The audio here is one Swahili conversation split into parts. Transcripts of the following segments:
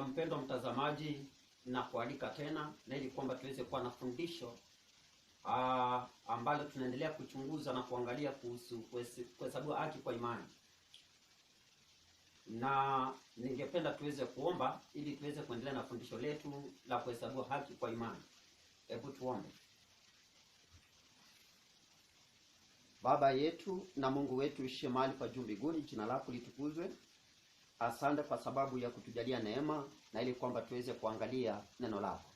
Mpendo mtazamaji, na kualika tena na ili kwamba tuweze kuwa na fundisho ambalo tunaendelea kuchunguza na kuangalia kuhusu kuhesabiwa haki kwa imani. Na ningependa tuweze kuomba ili tuweze kuendelea na fundisho letu la kuhesabiwa haki kwa imani. Hebu tuombe. Baba yetu na Mungu wetu uishie mahali pa juu mbinguni, jina lako litukuzwe. Asante kwa sababu ya kutujalia neema na ili kwamba tuweze kuangalia neno lako.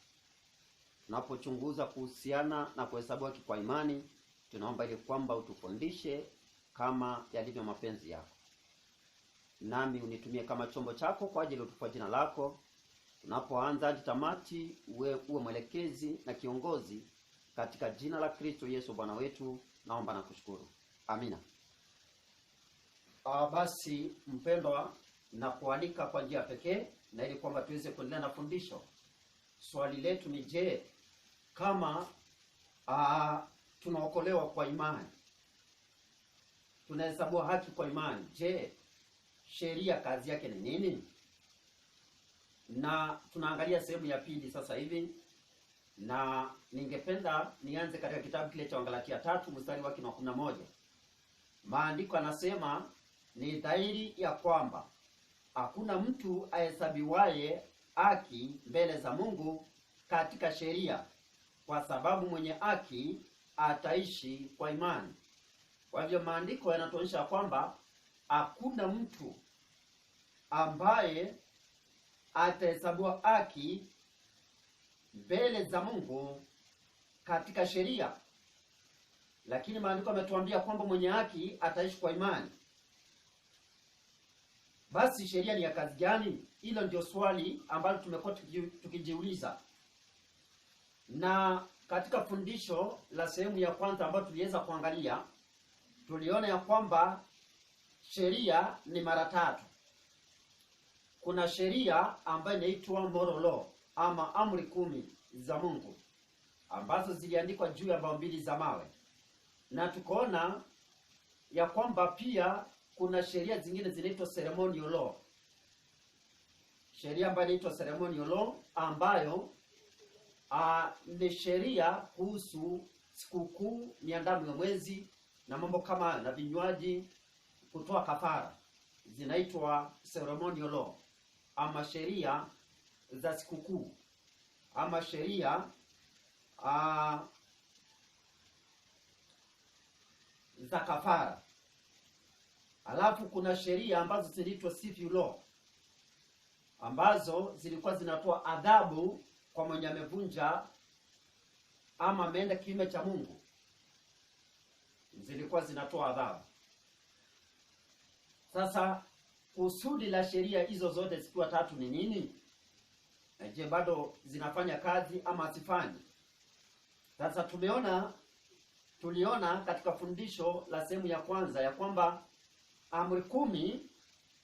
Tunapochunguza kuhusiana na kuhesabiwa haki kwa imani, tunaomba ili kwamba utufundishe kama yalivyo mapenzi yako. Nami unitumie kama chombo chako kwa ajili ya utukufu wa jina lako. Tunapoanza hadi tamati, uwe mwelekezi na kiongozi, katika jina la Kristo Yesu Bwana wetu naomba na kushukuru. Amina. Basi mpendwa, na kualika kwa njia pekee na ili kwamba tuweze kuendelea na fundisho. Swali letu ni je, kama tunaokolewa kwa imani, tunahesabiwa haki kwa imani, je, sheria kazi yake ni nini? Na tunaangalia sehemu ya pili sasa hivi, na ningependa nianze katika kitabu kile cha Wagalatia 3 mstari wake wa 11. Maandiko yanasema, ni dhahiri ya kwamba hakuna mtu ahesabiwaye haki mbele za Mungu katika sheria, kwa sababu mwenye haki ataishi kwa imani. Kwa hivyo maandiko yanatuonyesha kwamba hakuna mtu ambaye atahesabiwa haki mbele za Mungu katika sheria, lakini maandiko yametuambia kwamba mwenye haki ataishi kwa imani. Basi sheria ni ya kazi gani? Hilo ndio swali ambalo tumekuwa tukijiuliza. Na katika fundisho la sehemu ya kwanza ambayo tuliweza kuangalia, tuliona ya kwamba sheria ni mara tatu. Kuna sheria ambayo inaitwa moral law ama amri 10 za Mungu ambazo ziliandikwa juu ya mbao mbili za mawe. Na tukaona ya kwamba pia kuna sheria zingine zinaitwa ceremonial law. Sheria ambayo inaitwa ceremonial law ambayo ni sheria kuhusu sikukuu, miandamo ya mwezi na mambo kama hayo, na vinywaji, kutoa kafara, zinaitwa ceremonial law ama sheria za sikukuu ama sheria za kafara. Alafu kuna sheria ambazo zinaitwa civil law ambazo zilikuwa zinatoa adhabu kwa mwenye amevunja ama ameenda kinyume cha Mungu. Zilikuwa zinatoa adhabu. Sasa kusudi la sheria hizo zote zikiwa tatu ni nini? Je, bado zinafanya kazi ama hazifanyi? Sasa tuliona katika fundisho la sehemu ya kwanza ya kwamba amri 10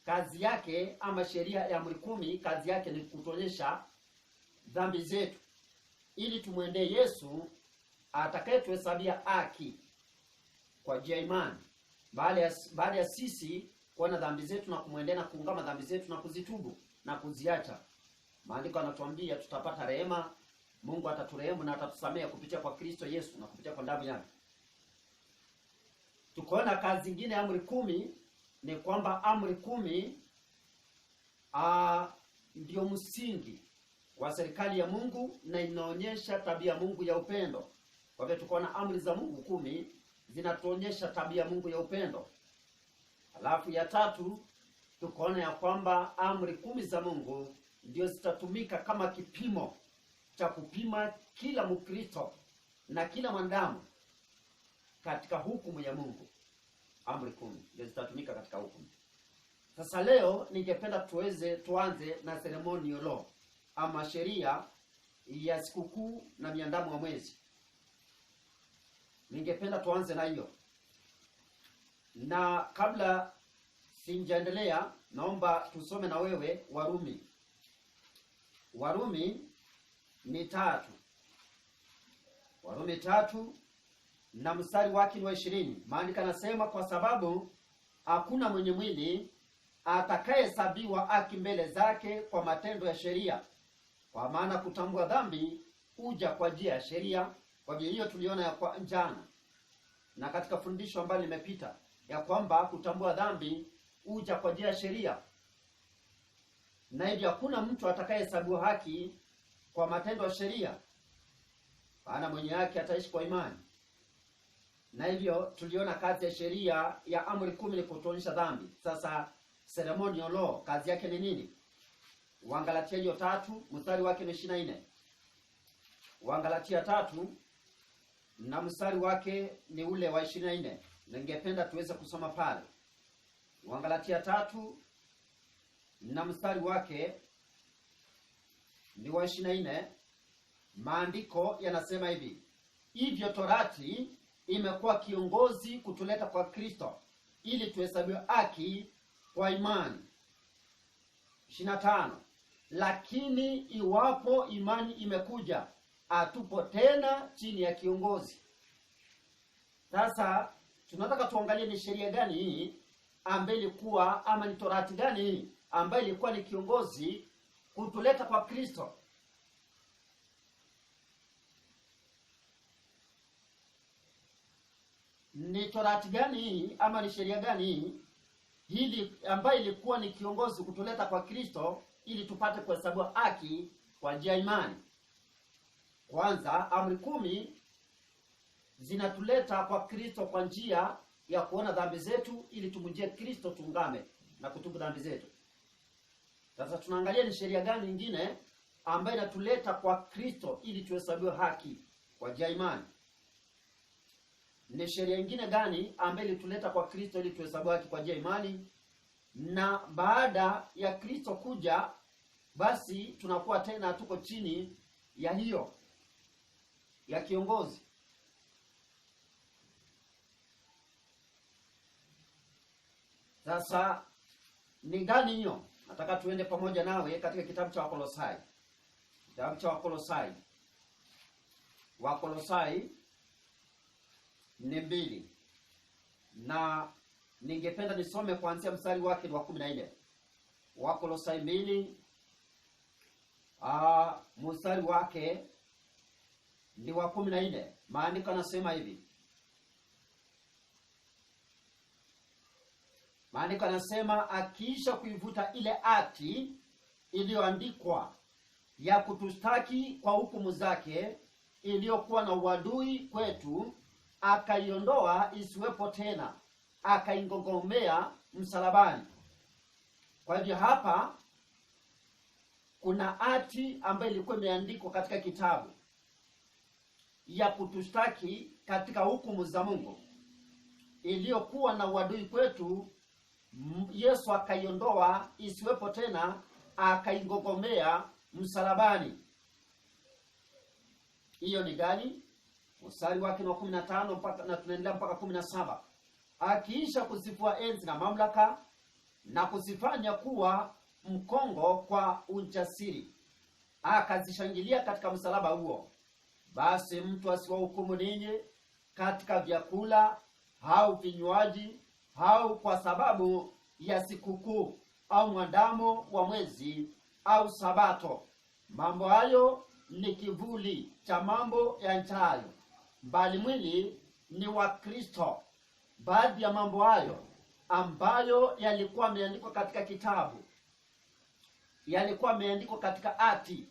kazi yake ama sheria ya amri 10 kazi yake ni kutuonyesha dhambi zetu ili tumwendee Yesu atakayetuhesabia haki kwa njia ya imani. Baada ya sisi kuona dhambi zetu na kumwendea na kuungama dhambi zetu na kuzitubu na kuziacha, maandiko yanatuambia tutapata rehema. Mungu ataturehemu na atatusamehe kupitia kwa Kristo Yesu na kupitia kwa damu yake. Tukoona kazi nyingine ya amri 10 ni kwamba amri 10 ndio msingi wa serikali ya Mungu na inaonyesha tabia ya Mungu ya upendo. Kwa hivyo tukoona amri za Mungu 10 zinatuonyesha tabia ya Mungu ya upendo. Alafu ya tatu tukoona ya kwamba amri 10 za Mungu ndio zitatumika kama kipimo cha kupima kila Mkristo na kila mwanadamu katika hukumu ya Mungu. Amri 10 ndio zitatumika katika hukumu. Sasa leo ningependa tuanze na ceremonial law ama sheria ya sikukuu na miandamo ya mwezi. Ningependa tuanze na hiyo. Na kabla sijaendelea, naomba tusome na wewe Warumi. Warumi ni 3. Warumi 3 na mstari wake wa 20. Maandiko yanasema, kwa sababu hakuna mwenye mwili atakayehesabiwa haki mbele zake kwa matendo ya sheria, kwa maana kutambua dhambi huja kwa njia ya sheria. Kwa hiyo tuliona ya kwa jana na katika fundisho ambalo limepita ya kwamba kutambua dhambi huja kwa njia ya sheria, na hivyo hakuna mtu atakayehesabiwa haki kwa matendo ya sheria, maana mwenye haki ataishi kwa imani. Na hivyo tuliona kazi ya sheria ya amri 10 ni kutuonyesha dhambi. Sasa ceremonial law kazi yake ni nini? Wagalatia 3 mstari wake ni 24. Wagalatia 3 na mstari wake ni ule wa 24. Ningependa tuweze kusoma pale. Wagalatia 3 na mstari wake ni wa 24. Maandiko yanasema hivi: hivyo torati imekuwa kiongozi kutuleta kwa Kristo ili tuhesabiwe haki kwa imani. 25. Lakini iwapo imani imekuja, hatupo tena chini ya kiongozi. Sasa tunataka tuangalie ni sheria gani hii ambayo ilikuwa, ama ni torati gani hii ambayo ilikuwa ni kiongozi kutuleta kwa Kristo. Ni torati gani hii ama ni sheria gani hii hili ambayo ilikuwa ni kiongozi kutuleta kwa Kristo ili tupate kuhesabiwa haki kwa njia ya imani? Kwanza, amri 10 zinatuleta kwa Kristo kwa njia ya kuona dhambi zetu ili tumjie Kristo, tungame na kutubu dhambi zetu. Sasa tunaangalia ni sheria gani nyingine ambayo inatuleta kwa Kristo ili tuhesabiwe haki kwa njia ya imani. Ni sheria nyingine gani ambayo ilituleta kwa Kristo ili tuhesabiwe haki kwa njia ya imani? Na baada ya Kristo kuja, basi tunakuwa tena tuko chini ya hiyo ya kiongozi. Sasa ni gani hiyo? Nataka tuende pamoja nawe katika kitabu cha Wakolosai. Kitabu cha Wakolosai. Wakolosai ni 2. Na ningependa nisome kuanzia mstari wake wa 14. Wakolosai 2 mstari wake ni wa 14. Maandiko yanasema hivi. Maandiko yanasema, akiisha kuivuta ile hati iliyoandikwa ya kutustaki kwa hukumu zake iliyokuwa na uadui kwetu, akaiondoa isiwepo tena, akaingongomea msalabani. Kwa hivyo hapa kuna hati ambayo ilikuwa imeandikwa katika kitabu ya kutustaki katika hukumu za Mungu iliyokuwa na uadui kwetu. Yesu akaiondoa isiwepo tena, akaingongomea msalabani. Hiyo ni gani? Mstari wake wa 15 mpaka na tunaendelea mpaka 17. Akiisha kuzifua enzi na mamlaka na kuzifanya kuwa mkongo kwa ujasiri, akazishangilia katika msalaba huo. Basi mtu asiwahukumu ninyi katika vyakula au vinywaji au kwa sababu ya sikukuu au mwandamo wa mwezi au sabato. Mambo hayo ni kivuli cha mambo yajayo, bali mwili ni wa Kristo. Baadhi ya mambo hayo ambayo yalikuwa yameandikwa katika kitabu, yalikuwa yameandikwa katika hati,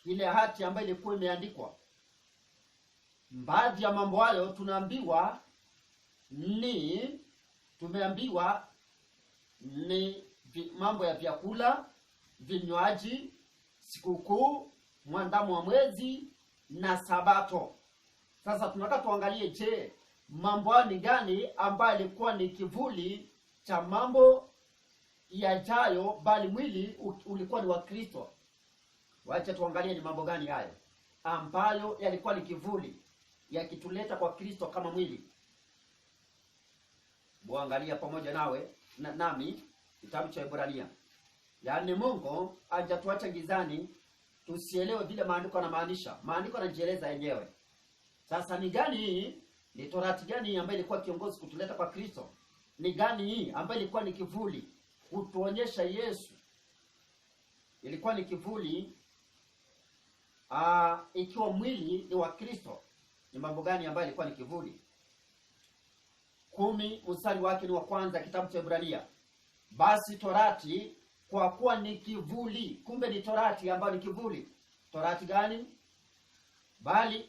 ile hati ambayo ilikuwa imeandikwa. Baadhi ya mambo hayo tumeambiwa ni mambo ya vyakula, vinywaji, sikukuu, mwandamo wa mwezi na sabato. Sasa tunataka tuangalie, je, mambo hayo ni gani ambayo ilikuwa ni kivuli cha mambo yajayo, bali mwili ulikuwa ni wa Kristo? Wacha tuangalie ni mambo gani hayo ambayo yalikuwa ni kivuli yakituleta kwa Kristo kama mwili. Muangalia pamoja nawe nami kitabu cha Ibrania. Yaani Mungu hajatuacha gizani tusielewe vile maandiko yanamaanisha. Maandiko yanajieleza yenyewe. Sasa ni gani hii? Ni torati gani ambayo ilikuwa kiongozi kutuleta kwa Kristo? Ni gani hii ambayo ilikuwa ni kivuli kutuonyesha Yesu ilikuwa ni kivuli, ikiwa mwili ni wa Kristo. Ni mambo gani ambayo ilikuwa ni kivuli? 10 mstari wake ni wa kwanza, kitabu cha Ibrania. Basi torati kwa kuwa ni kivuli. Kumbe ni torati ambayo ni kivuli. Torati gani?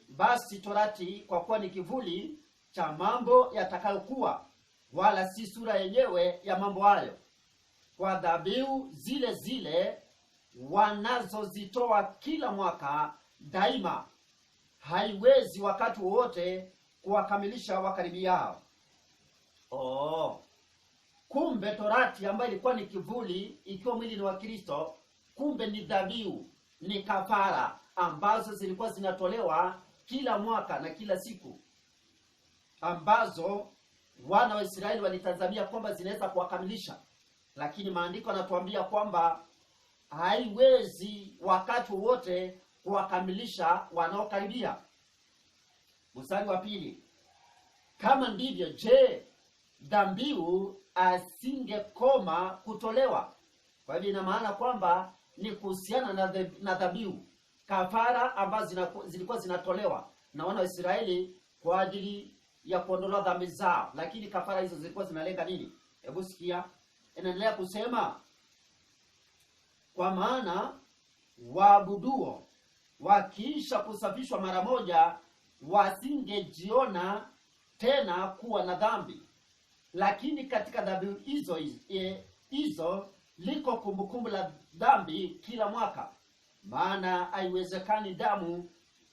Basi torati kwa kuwa ni kivuli cha mambo yatakayokuwa, wala si sura yenyewe ya mambo hayo. Kwa dhabihu zile zile wanazozitoa kila mwaka daima, haiwezi wakati wowote kuwakamilisha wakaribiao. Kumbe torati ambayo ilikuwa ni kivuli, ikiwa mwili ni wa Kristo, kumbe ni dhabihu, ni kafara ambazo zilikuwa zinatolewa kila mwaka na kila siku, ambazo wana wa Israeli walitazamia kwamba zinaweza kuwakamilisha. Lakini maandiko yanatuambia kwamba haiwezi wakati wote kuwakamilisha wanaokaribia. Mstari wa 2. Kama ndivyo, je, dhabihu asingekoma kutolewa? Kwa hivyo ina maana kwamba ni kuhusiana na dhabihu, kafara ambazo zilikuwa zinatolewa na wana wa Israeli kwa ajili ya kuondoa dhambi zao. Lakini kafara hizo zilikuwa zinalenga nini? Hebu sikia, inaendelea kusema, kwa maana waabuduo wakiisha kusafishwa mara moja wasingejiona tena kuwa na dhambi. Lakini katika dhabihu hizo liko kumbukumbu la dhambi kila mwaka, maana haiwezekani damu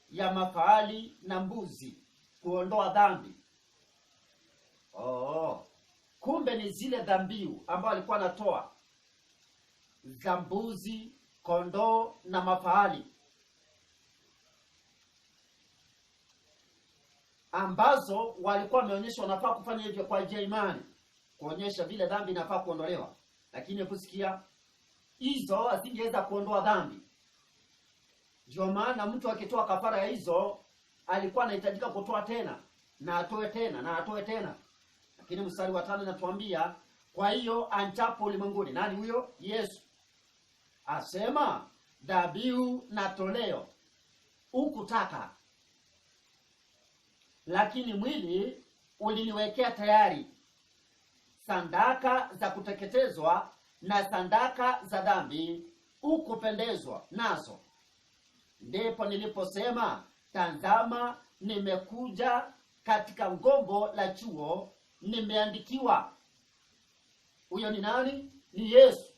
ya mafahali na mbuzi kuondoa dhambi. Kumbe ni zile dhabihu ambazo alikuwa anatoa za mbuzi, kondoo na mafahali, ambazo walikuwa wameonyeshwa wanafaa kufanya hivyo kwa ajili ya imani, kuonyesha vile dhambi inafaa kuondolewa. Lakini kusikia hizo asingeweza kuondoa dhambi. Ndio maana mtu akitoa kafara ya hizo alikuwa anahitajika kutoa tena na atoe tena na atoe tena. Lakini mstari wa 5 inatuambia, kwa hiyo anchapo ulimwenguni, nani huyo? Yesu. Asema, dhabihu na toleo hukutaka, lakini mwili uliniwekea tayari. Sadaka za kuteketezwa na sadaka za dhambi hukupendezwa nazo. Ndipo niliposema, tazama nimekuja, katika ngombo la chuo nimeandikiwa. Huyo ni nani? Ni Yesu.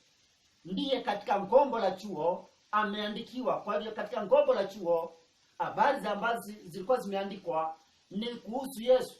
Ndiye katika ngombo la chuo ameandikiwa. Kwa hivyo katika ngombo la chuo habari ambazo zilikuwa zimeandikwa ni kuhusu Yesu.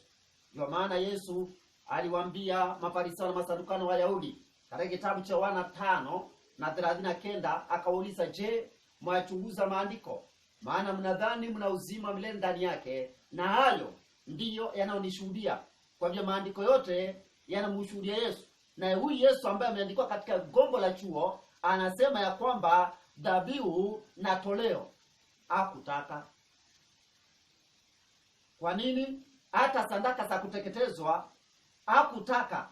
Ndio maana Yesu aliwaambia Mafarisayo na Masadukano wa Yahudi katika kitabu cha Yohana 5:39, akauliza, je, mwachunguza maandiko? Maana mnadhani mna uzima milele ndani yake, na hayo ndiyo yanayonishuhudia. Kwa hivyo maandiko yote yanamshuhudia Yesu. Na huyu Yesu ambaye ameandikwa katika gombo la chuo anasema ya kwamba dhabihu na toleo hakutaka. Kwa nini? Hata sadaka za kuteketezwa hakutaka,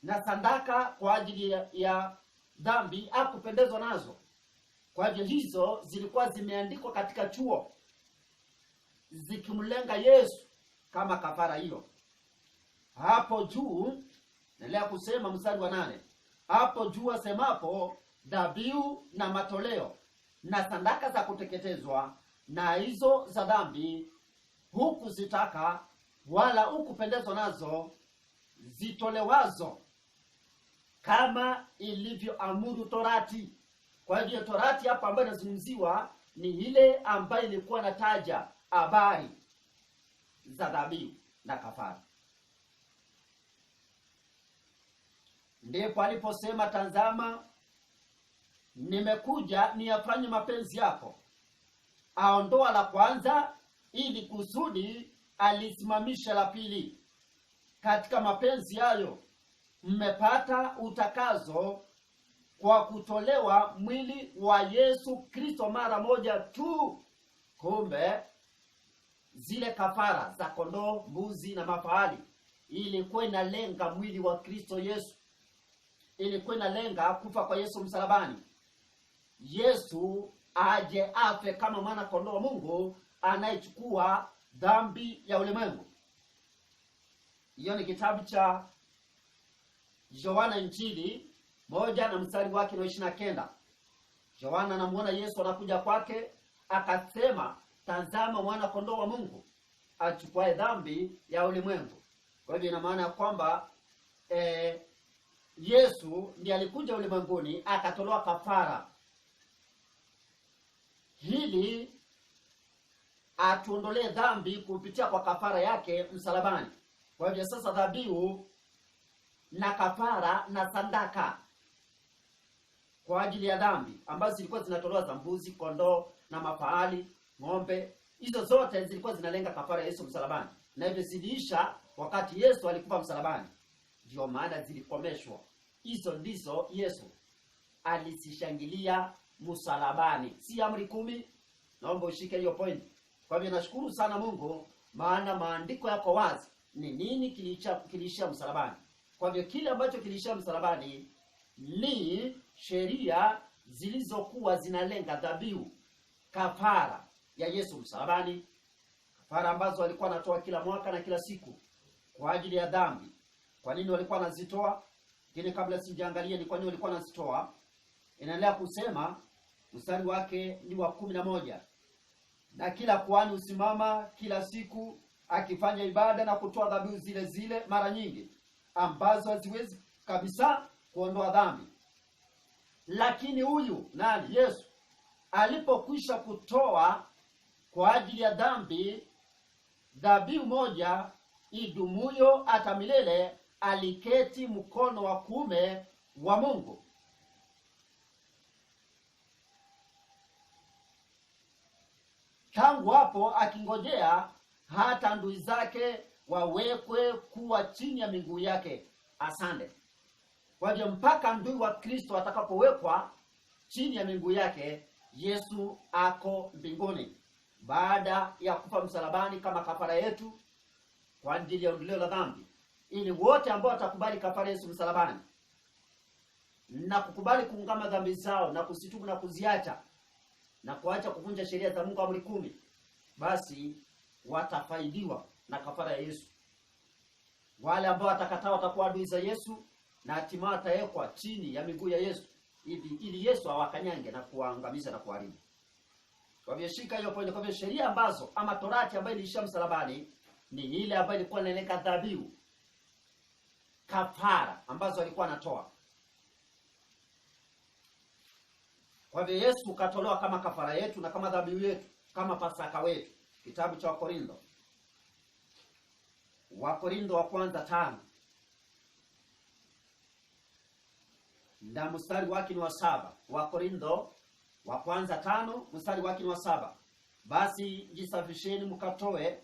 na sadaka kwa ajili ya dhambi hakupendezwa nazo. Kwa hivyo hizo zilikuwa zimeandikwa katika chuo zikimlenga Yesu kama kafara hiyo. Hapo juu naendelea kusema mstari wa 8. Hapo juu asemapo, dhabihu na matoleo na sadaka za kuteketezwa na hizo za dhambi hukuzitaka, wala hukupendezwa nazo, zitolewazo kama ilivyoamuru torati. Kwa hivyo torati hapa ambayo inazungumziwa ni ile ambayo ilikuwa nataja habari za dhabihu na kafara. Ndipo aliposema, tazama nimekuja niyafanye mapenzi yako. Aondoa la kwanza ili kusudi alisimamisha la pili. Katika mapenzi hayo mmepata utakazo kwa kutolewa mwili wa Yesu Kristo mara moja tu. Kumbe zile kafara za kondoo, mbuzi na mafahali ilikuwa inalenga mwili wa Kristo Yesu, ilikuwa inalenga kufa kwa Yesu msalabani. Yesu aje afe kama mwana kondoo wa Mungu anayechukua dhambi ya ulimwengu. Hiyo ni kitabu cha Yohana Injili 1:29. Yohana anamuona Yesu anakuja kwake, akasema, tazama mwana kondoo wa Mungu achukuaye dhambi ya ulimwengu. Kwa hivyo ina maana kwamba Yesu ndiye alikuja ulimwenguni akatolewa kafara ili atuondolee dhambi kupitia kwa kafara yake msalabani. Kwa hivyo sasa dhabihu na kafara na sadaka kwa ajili ya dhambi ambazo zilikuwa zinatolewa za mbuzi, kondoo na mafahali, ng'ombe, hizo zote zilikuwa zinalenga kafara ya Yesu msalabani, na hivyo ziliisha wakati Yesu alikufa msalabani. Ndio maana zilikomeshwa. Hizo ndizo Yesu alisishangilia msalabani, si amri 10. Naomba ushike hiyo point. Kwa hivyo nashukuru sana Mungu, maana maandiko yako wazi ni nini kiliishia msalabani. Kwa hivyo kile ambacho kiliishia msalabani ni sheria zilizokuwa zinalenga dhabihu, kafara ya Yesu msalabani, kafara ambazo walikuwa wanatoa kila mwaka na kila siku kwa ajili ya dhambi. Kwa nini walikuwa wanazitoa? Lakini kabla sijaangalia ni kwa nini walikuwa wanazitoa, inaendelea kusema mstari wake ni wa 11. Na kila kuhani usimama kila siku akifanya ibada na kutoa dhabihu zile zile mara nyingi, ambazo haziwezi kabisa kuondoa dhambi. Lakini huyu nani? Yesu alipokwisha kutoa kwa ajili ya dhambi dhabihu moja idumuyo hata milele, aliketi mkono wa kuume wa Mungu. Tangu hapo akingojea hata ndui zake wawekwe kuwa chini ya miguu yake. Asante. Kwa hivyo mpaka ndui wa Kristo atakapowekwa chini ya miguu yake, Yesu ako mbinguni baada ya kufa msalabani kama kafara yetu kwa ajili ya ondoleo la dhambi, ili wote ambao watakubali kafara Yesu msalabani na kukubali kuungama dhambi zao na kusitubu na kuziacha na kuacha kuvunja sheria za Mungu, amri 10, basi watafaidiwa na kafara ya Yesu. Wale ambao watakataa watakuwa adui za Yesu na hatimaye watawekwa chini ya miguu ya Yesu ili Yesu awakanyange na kuangamiza na kuharibu. Kwa hivyo shika hiyo point. Kwa hivyo sheria ambazo ama Torati ambayo iliishia msalabani ni ile ambayo ilikuwa inalenga dhabihu, kafara ambazo alikuwa anatoa. Kwa hivyo Yesu katolewa kama kafara yetu na kama dhabihu yetu, kama Pasaka wetu. Kitabu cha Wakorintho wa kwanza 5 na mstari wake ni wa 7. Wakorintho wa kwanza 5 mstari wake ni wa 7. Basi jisafisheni mkatoe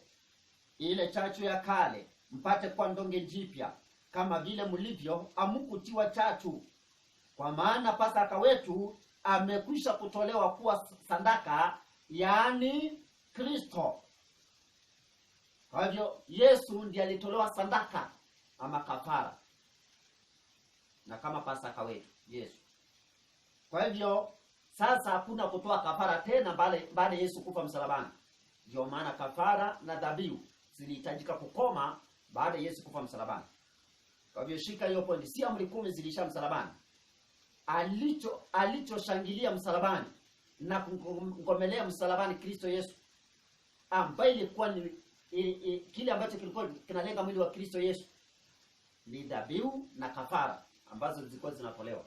ile chachu ya kale, mpate kwa ndonge jipya, kama vile mlivyo amukutiwa chachu. Kwa maana Pasaka wetu amekwisha kutolewa kuwa sadaka, yaani Kristo. Kwa hivyo Yesu ndiye alitolewa sadaka ama kafara, na kama Pasaka wetu Yesu. Kwa hivyo sasa hakuna kutoa kafara tena baada Yesu kufa msalabani. Ndio maana kafara na dhabihu zilihitajika kukoma baada Yesu kufa msalabani. Kwa hivyo shika hiyo point. Si amri 10 zilisha msalabani. Alichoshangilia msalabani na kungomelea msalabani Kristo Yesu, ambaye ilikuwa ni kile ambacho kilikuwa kinalenga mwili wa Kristo Yesu, ni dhabihu na kafara ambazo zilikuwa zinatolewa.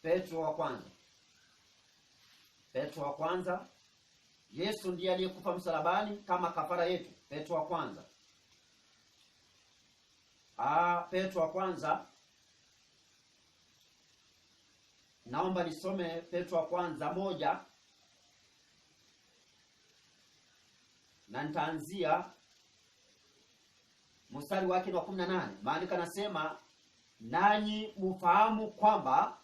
Petro wa kwanza, Yesu ndiye aliyekufa msalabani kama kafara yetu. Petro wa kwanza, naomba nisome Petro wa kwanza 1 na nitaanzia mstari wake wa 18. Maandiko yanasema, nanyi mfahamu kwamba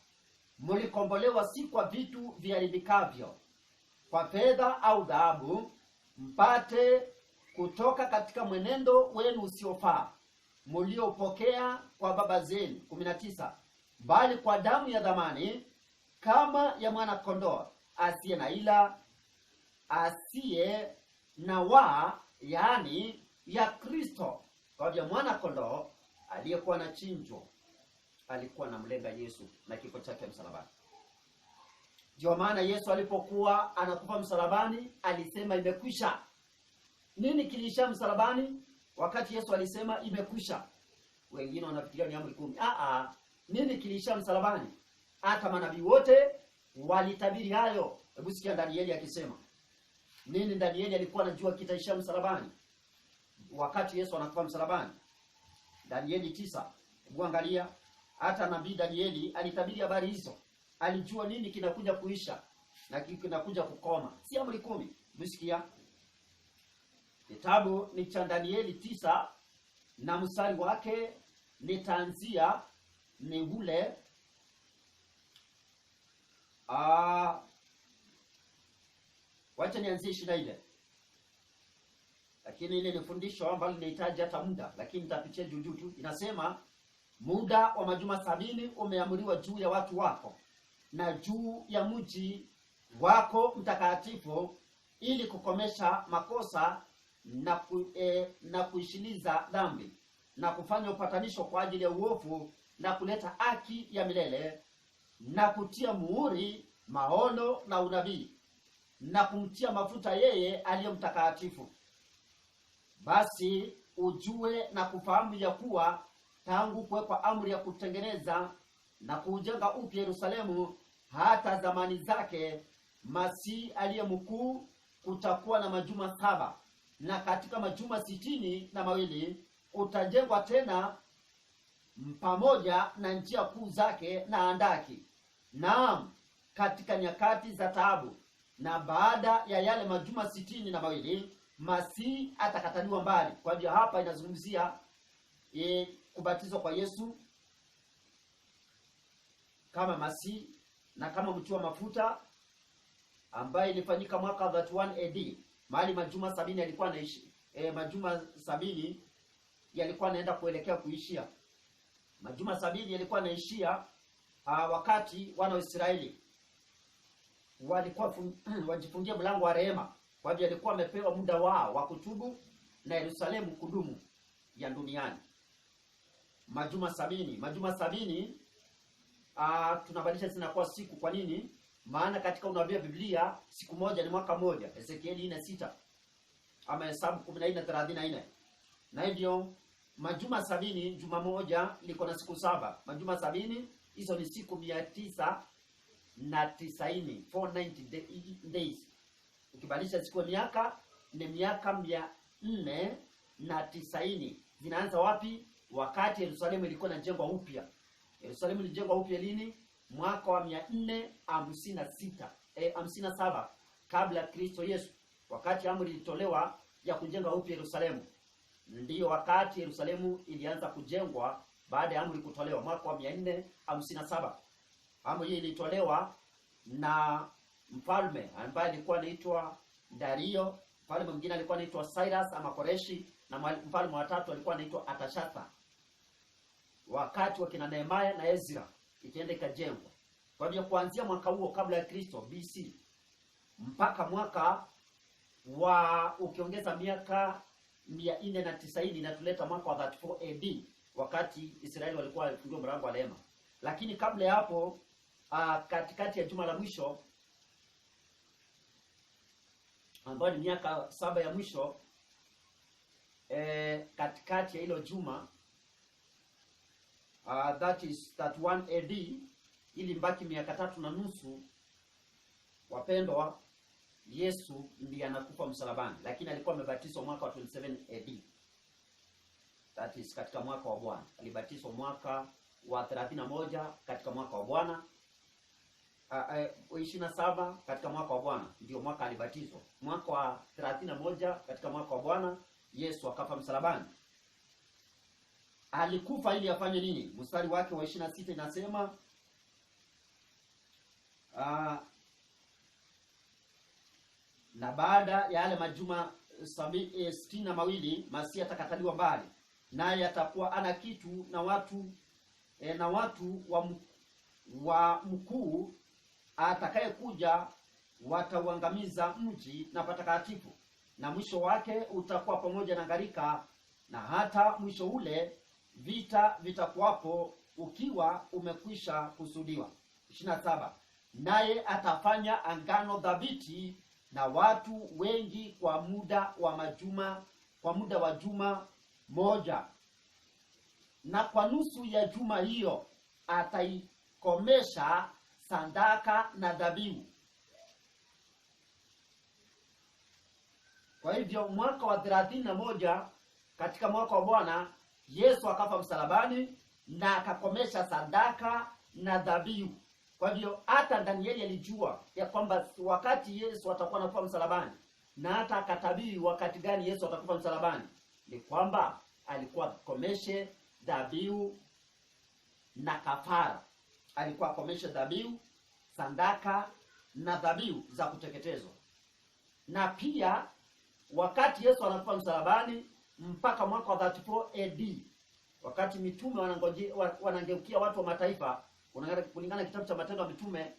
mlikombolewa si kwa vitu viharibikavyo, kwa fedha au dhahabu, mpate kutoka katika mwenendo wenu usiofaa, mliopokea kwa baba zenu. 19, bali kwa damu ya dhamani kama ya mwana kondoo asiye na ila, asiye na wa, yaani ya Kristo. Kwa hivyo mwana kondoo aliyekuwa na chinjo alikuwa na mlenga Yesu na kifo chake msalabani. Ndio maana Yesu alipokuwa anakufa msalabani alisema imekwisha. Nini kilisha msalabani wakati Yesu alisema imekwisha? Wengine wanafikiria ni amri 10. Nini kilisha msalabani? Hata manabii wote walitabiri hayo. Hebu sikia Danieli akisema. Nini Danieli alikuwa anajua kitaisha msalabani wakati Yesu anakufa msalabani? Danieli 9. Hebu angalia, hata nabii Danieli alitabiri habari hizo. Alijua nini kinakuja kuisha na kinakuja kukoma. Si amri 10. Msikia? Kitabu ni cha Danieli 9 na mstari wake nitaanzia ni ule wacha nianzie 24. Lakini ile ni fundisho ambalo linahitaji hata muda, lakini nitapitia juu tu. Inasema muda wa majuma 70 umeamriwa juu ya watu wako na juu ya mji wako mtakatifu, ili kukomesha makosa na kuishiliza dhambi na kufanya upatanisho kwa ajili ya uovu na kuleta haki ya milele na kutia muhuri maono na unabii na kumtia mafuta yeye aliye mtakatifu. Basi ujue na kufahamu ya kuwa tangu kuwekwa amri ya kutengeneza na kuujenga upya Yerusalemu hata zamani zake Masihi aliye mkuu, kutakuwa na majuma 7, na katika majuma 62 utajengwa tena pamoja na njia kuu zake na andaki. Naam, katika nyakati za taabu, na baada ya yale majuma 62 Masihi atakataliwa mbali. Kwa hivyo hapa inazungumzia kubatizwa kwa Yesu kama Masihi na kama mtiwa mafuta, ambaye ilifanyika mwaka 31 AD. Mahali majuma 70 yalikuwa naishi, majuma 70 yalikuwa naenda kuelekea kuishia. Majuma 70 yalikuwa naishia wakati wana wa Israeli walikuwa wajifungia mlango wa rehema. Kwa hivyo walikuwa wamepewa muda wao wa kutubu na Yerusalemu kudumu ya duniani. Majuma 70 tunabadilisha zinakuwa siku. Kwa nini? Maana katika unabii wa Biblia siku moja ni mwaka moja. Ezekieli 4:6 ama Hesabu 14:34. Na hivyo majuma 70, juma moja liko na siku 7. Majuma 70 hizo ni siku 990, 490 days. Ukibadilisha siku ya miaka ni miaka 490. Zinaanza wapi? Wakati Yerusalemu ilikuwa inajengwa upya. Yerusalemu ilijengwa upya lini? Mwaka wa 457 kabla ya Kristo Yesu, wakati amri ilitolewa ya kujenga upya Yerusalemu. Ndiyo wakati Yerusalemu ilianza kujengwa baada ya amri kutolewa mwaka wa 457. Amri hii ilitolewa na mfalme ambaye alikuwa anaitwa Dario. Mfalme mwingine alikuwa anaitwa Cyrus ama Koreshi, na mfalme wa tatu alikuwa anaitwa Artasasta. Wakati wa kina Nehemia na Ezra ikaenda ikajengwa. Kwa hivyo kuanzia mwaka huo kabla ya Kristo BC mpaka mwaka wa ukiongeza miaka 490 inatuleta mwaka wa 34 AD, wakati Israeli walikuwa walifungiwa mlango wa rehema. Lakini kabla ya hapo, katikati ya juma la mwisho ambayo ni miaka 7 ya mwisho, katikati ya hilo juma, that is 31 AD, ili mbaki miaka 3.5, wapendwa, Yesu ndiye anakufa msalabani, lakini alikuwa amebatizwa mwaka wa 27 AD. That is katika mwaka wa Bwana. Alibatizwa mwaka wa 31 katika mwaka wa Bwana. 27 katika mwaka wa Bwana ndio mwaka alibatizwa. Mwaka wa 31 katika mwaka wa Bwana Yesu akafa msalabani. Alikufa ili afanye nini? Mstari wake wa 26 inasema na baada ya yale majuma 62 Masihi atakataliwa mbali, naye atakuwa ana kitu na watu wa mkuu atakayekuja watauangamiza mji na patakatifu, na mwisho wake utakuwa pamoja na gharika, na hata mwisho ule vita vitakuwapo ukiwa umekwisha kusudiwa. 27. Naye atafanya angano dhabiti na watu wengi kwa muda wa juma moja, na kwa nusu ya juma hiyo ataikomesha sadaka na dhabihu. Kwa hivyo mwaka wa 31 katika mwaka wa Bwana, Yesu akafa msalabani na akakomesha sadaka na dhabihu. Kwa hivyo hata Danieli alijua ya kwamba wakati Yesu atakuwa anakufa msalabani, na hata akatabiri wakati gani Yesu atakufa msalabani, ni kwamba alikuwa akomeshe dhabihu na kafara. Alikuwa akomeshe dhabihu, sadaka na dhabihu za kuteketezwa. Na pia wakati Yesu anakufa msalabani mpaka mwaka wa 34 AD, wakati mitume wanangeukia watu wa mataifa, kulingana kitabu cha Matendo ya Mitume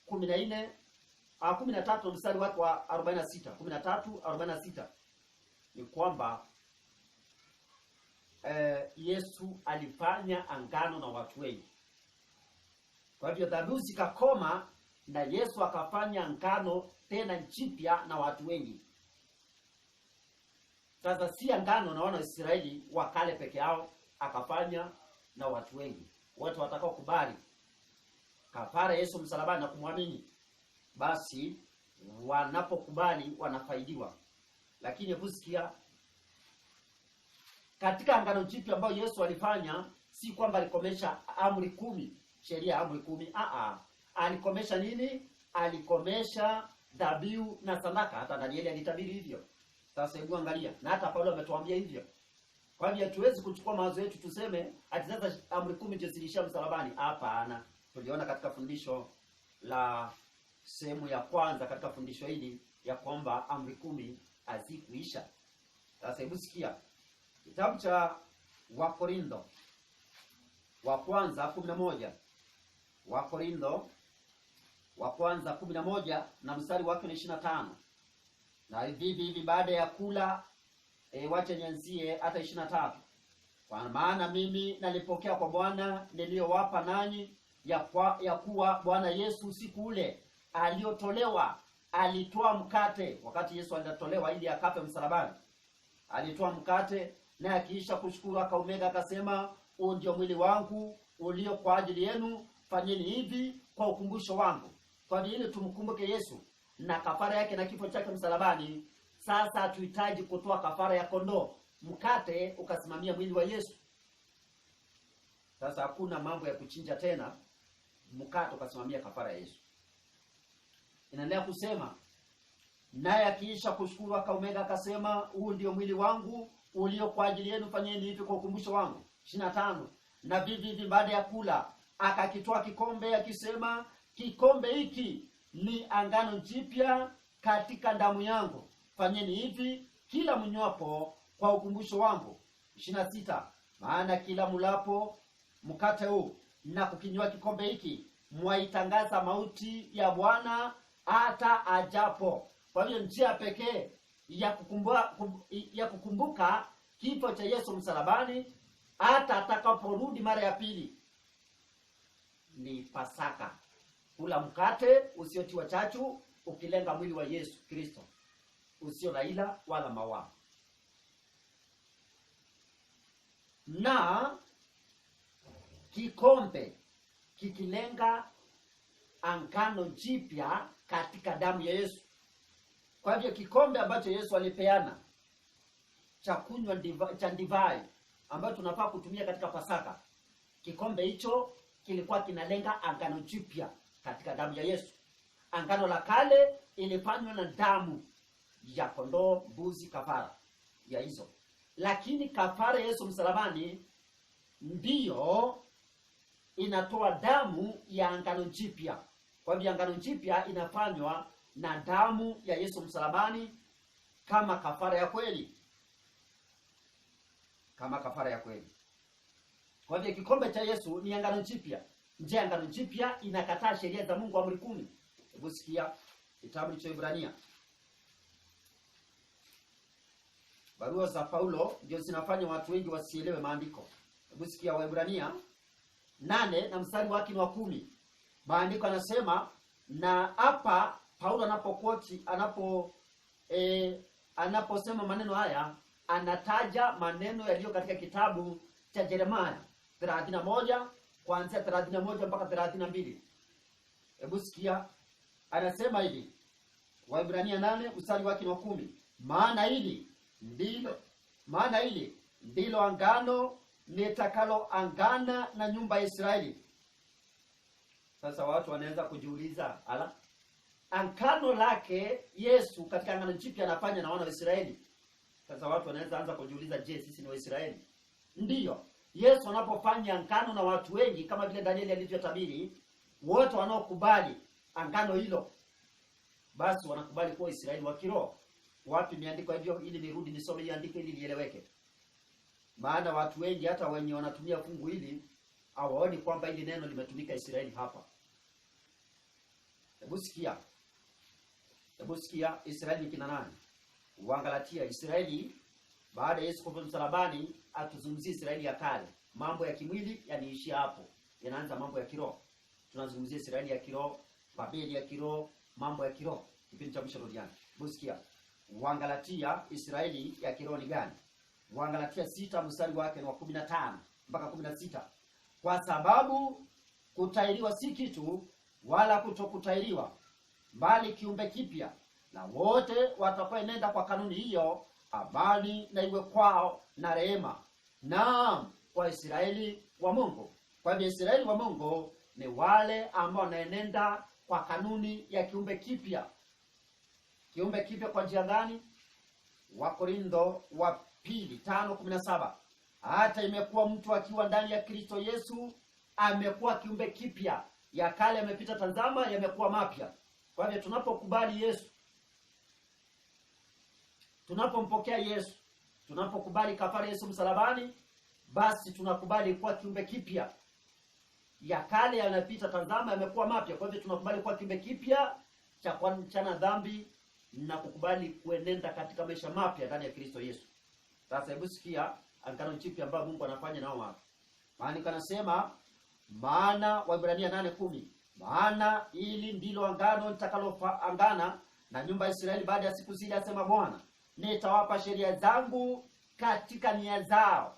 13 mstari wake wa 46, 13:46, ni kwamba Yesu alifanya angano na watu wengi. Kwa hivyo dhabihu zikakoma na Yesu akafanya angano tena jipya na watu wengi. Sasa si angano na wana Israeli wakale peke yao, akafanya na watu wengi. Watu watakao kubali kafara Yesu msalabani na kumwamini, basi wanapokubali wanafaidiwa. Lakini hebu sikia, katika angano jipya ambayo Yesu alifanya, si kwamba alikomesha amri 10, sheria ya amri 10. Alikomesha nini? Alikomesha dhabihu na sadaka. Hata Danieli alitabiri hivyo. Sasa hebu angalia, na hata Paulo ametuambia hivyo. Kwa hivyo hatuwezi kuchukua mawazo yetu tuseme ati sasa amri 10 ndio zilishia msalabani. Hapana. Tuliona katika fundisho la sehemu ya kwanza katika fundisho hili ya kwamba amri 10 hazikuisha. Sasa hebu sikia. Kitabu cha Wakorintho wa kwanza 11. Wakorintho wa kwanza 11 na mstari wake ni 25. Na hivi baada ya kula wacha nianzie hata 23. Kwa maana mimi nalipokea kwa Bwana niliyowapa nanyi, ya kuwa Bwana Yesu siku ule aliotolewa alitoa mkate. Wakati Yesu alitolewa ili akafe msalabani, alitoa mkate, na akiisha kushukuru akaumega akasema, huu ndio mwili wangu ulio kwa ajili yenu, fanyeni hivi kwa ukumbusho wangu. Kwa hiyo ili tumkumbuke Yesu na kafara yake na kifo chake msalabani. Sasa hatuhitaji kutoa kafara ya kondoo. Mkate ukasimamia mwili wa Yesu. Sasa hakuna mambo ya kuchinja tena, mkate ukasimamia kafara ya Yesu. Inaendelea kusema, naye akiisha kushukuru akaumega akasema, huu ndio mwili wangu ulio kwa ajili yenu, fanyeni hivi kwa ukumbusho wangu. 25. Na vivi baada ya kula akakitoa kikombe akisema, kikombe hiki ni angano jipya katika damu yangu, fanyeni hivi kila mnywapo kwa ukumbusho wangu. 26. Maana kila mulapo mkate huu na kukinywa kikombe hiki mwaitangaza mauti ya Bwana hata ajapo. Kwa hiyo njia pekee ya kukumbuka kifo cha Yesu msalabani hata atakaporudi mara ya pili ni Pasaka. Kula mkate usiotiwa chachu ukilenga mwili wa Yesu Kristo, usio na ila wala mawaa. Na kikombe kikilenga angano jipya katika damu ya Yesu. Kwa hivyo kikombe ambacho Yesu alipeana cha kunywa cha divai ambacho tunafaa kutumia katika Pasaka, kikombe hicho kilikuwa kinalenga angano jipya katika damu ya Yesu. Angano la kale ilifanywa na damu ya kondoo, mbuzi, kafara ya hizo. Lakini kafara Yesu msalabani ndiyo inatoa damu ya angano jipya. Kwa hivyo angano jipya inafanywa na damu ya Yesu msalabani kama kafara ya kweli. kama kafara ya kweli. Kwa hivyo kikombe cha Yesu ni agano jipya. Nje ya agano jipya inakataa sheria za Mungu, amri 10. Hebu sikia kitabu cha Ibrania. Barua za Paulo ndio zinafanya watu wengi wasielewe maandiko. Hebu sikia Waebrania 8 na mstari wake ni wa 10. Maandiko yanasema, na hapa Paulo anaposema maneno haya, anataja maneno yaliyo katika kitabu cha Yeremia 31 kuanzia 31 mpaka 32. Hebu sikia, anasema hivi, Waebrania 8 mstari wake ni wa 10. Maana hili ndilo angano nitakaloangana na nyumba ya Israeli. Sasa watu wanaweza kujiuliza, angano lake Yesu katika agano jipya anafanya na wana wa Israeli. Sasa watu wanaweza anza kujiuliza, je, sisi ni Waisraeli? Ndiyo. Yesu anapofanya angano na watu wengi kama vile Danieli alivyotabiri, wote wanaokubali angano hilo basi wanakubali kuwa Israeli wa kiroho. Wapi imeandikwa hivyo? Ili nirudi nisome hili andiko ili lieleweke. Maana watu wengi hata wenye wanatumia fungu hili hawaoni kwamba hili neno limetumika Israeli hapa. Hebu sikia Israeli ni kina nani? Wagalatia. Israeli baada ya Yesu kufa msalabani, atuzungumzie Israeli ya kale. Mambo ya kimwili yaniishia hapo. Yanaanza mambo ya kiroho. Tunazungumzia Israeli ya kiroho, Babeli ya kiroho, mambo ya kiroho. Kipindi cha mwisho duniani. Hebu sikia. Wagalatia, Israeli ya kiroho ni gani? Wagalatia 6 mstari wake ni wa 15 mpaka 16. Kwa sababu kutahiriwa si kitu wala kutokutahiriwa, bali kiumbe kipya, na wote watakaoenenda kwa kanuni hiyo, amani na iwe kwao na rehema. Naam, kwa Israeli wa Mungu. Kwa hivyo Israeli wa Mungu ni wale ambao wanaenenda kwa kanuni ya kiumbe kipya. Kiumbe kipya kwa njia gani? Wakorintho wa 2:5-17. Hata imekuwa mtu akiwa ndani ya Kristo Yesu, amekuwa kiumbe kipya, ya kale yamepita, tazama yamekuwa mapya. Kwa hivyo tunapokubali Yesu, tunapompokea Yesu, tunapokubali kafara Yesu msalabani, basi tunakubali kuwa kiumbe kipya. Ya kale yanapita, tazama yamekuwa mapya. Kwa hivyo tunakubali kuwa kiumbe kipya cha kuachana dhambi na kukubali kuenenda katika maisha mapya ndani ya Kristo Yesu. Sasa hebu sikia agano jipya ambayo Mungu anafanya nao watu. Maana kanasema, maana Waebrania 8:10, maana ili ndilo agano nitakaloangana na nyumba ya Israeli baada ya siku zile, asema Bwana, nitawapa sheria zangu katika nia zao,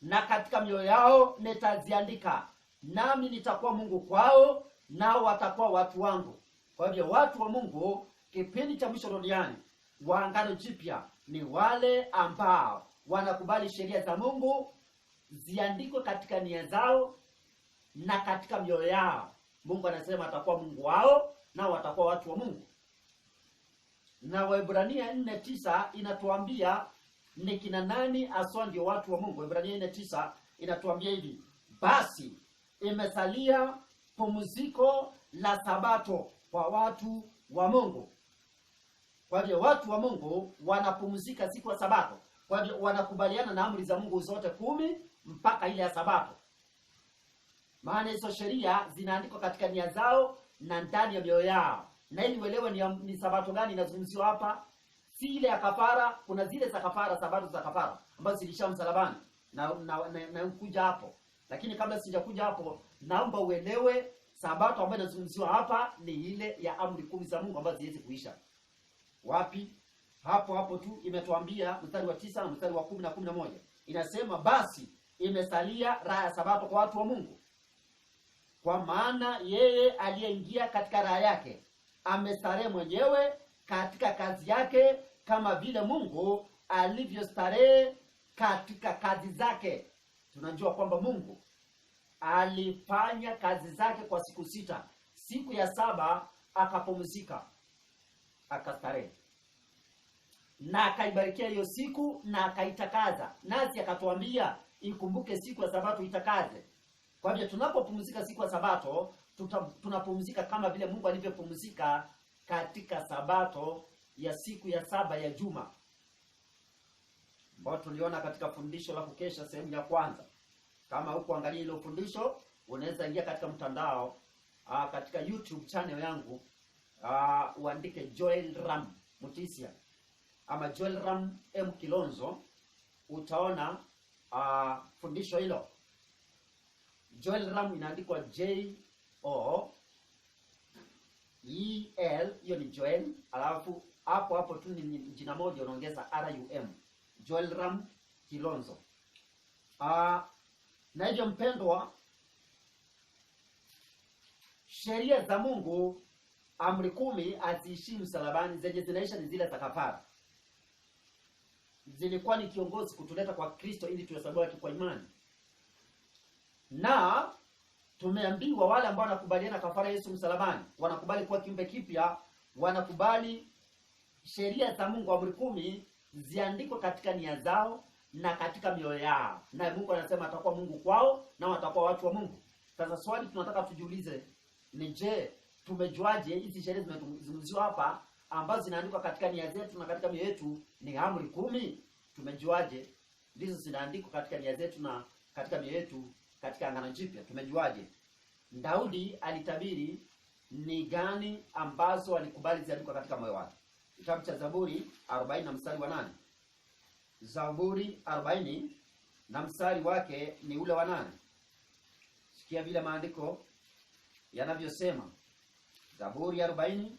na katika mioyo yao nitaziandika, nami nitakuwa Mungu kwao, nao watakuwa watu wangu. Kwa hivyo watu wa Mungu kipindi cha mwisho duniani wa agano jipya ni wale ambao wanakubali sheria za Mungu ziandikwe katika nia zao na katika mioyo yao. Mungu anasema atakuwa Mungu wao, nao watakuwa watu wa Mungu. Na Waebrania 4:9 inatuambia ni kina nani aswa ndio watu wa Mungu. Waebrania 4:9 inatuambia hivi, basi imesalia pumziko la Sabato kwa watu wa Mungu. Kwa hivyo watu wa Mungu wanapumzika siku ya Sabato. Kwa hivyo wanakubaliana na amri za Mungu zote 10 mpaka ile ya Sabato. Maana hizo sheria zinaandikwa katika nia zao na ndani ya mioyo yao. Na ili uelewe ni Sabato gani inazungumziwa hapa, si ile ya kafara. Kuna zile za kafara, Sabato za kafara ambazo zilisha msalabani na kuja hapo. Lakini kabla sijakuja hapo, naomba uelewe Sabato ambayo inazungumziwa hapa ni ile ya amri 10 za Mungu ambazo ziweze kuisha. Wapi? Hapo tu imetuambia mstari wa 9 na mstari wa 10 na 11. Inasema basi imesalia raha ya Sabato kwa watu wa Mungu. Kwa maana yeye aliyeingia katika raha yake amestarehe mwenyewe katika kazi yake, kama vile Mungu alivyostarehe katika kazi zake. Tunajua kwamba Mungu alifanya kazi zake kwa siku 6. Siku ya 7 akapumzika, akastarehe, na akaibarikia hiyo siku na akaitakaza. Nasi akatuambia ikumbuke siku ya Sabato itakaze. Kwa hivyo tunapopumzika siku ya Sabato, tunapumzika kama vile Mungu alivyopumzika katika Sabato ya siku ya 7 ya juma. ambayo tuliona katika fundisho la kukesha sehemu ya kwanza. Kama huko angalia ile fundisho, unaweza ingia katika mtandao katika YouTube channel yangu, uandike Joel Ram Mutisia ama Joel Ram M Kilonzo, utaona fundisho hilo. Joel Ram inaandikwa J O E L, hiyo ni Joel, alafu hapo tu ni jina moja unaongeza RUM, Joel Ram Kilonzo. Na hivyo mpendwa, sheria za Mungu, amri 10 aziishi msalabani, zenye zinaisha ni zile za kafara. Zilikuwa ni kiongozi kutuleta kwa Kristo ili tuhesabiwe kwa imani. Na tumeambiwa wale ambao wanakubaliana kafara Yesu msalabani, wanakubali kuwa kiumbe kipya, wanakubali sheria za Mungu, amri 10 ziandikwe katika nia zao na katika mioyo yao. Na Mungu anasema atakuwa Mungu kwao na watakuwa watu wa Mungu. Sasa swali tunataka tujiulize ni je, tumejuaje hizi sheria zimezungumziwa hapa ambazo zinaandikwa katika nia zetu na katika mioyo yetu ni amri 10? Tumejuaje ndizo zinaandikwa katika nia zetu na katika mioyo yetu katika Agano Jipya? Tumejuaje? Daudi alitabiri ni gani ambazo alikubali ziandikwe katika moyo wake. Kitabu cha Zaburi 40 na mstari wa 8. Zaburi 40 na mstari wake ni ule wa 8. Sikia vile maandiko yanavyosema. Zaburi 40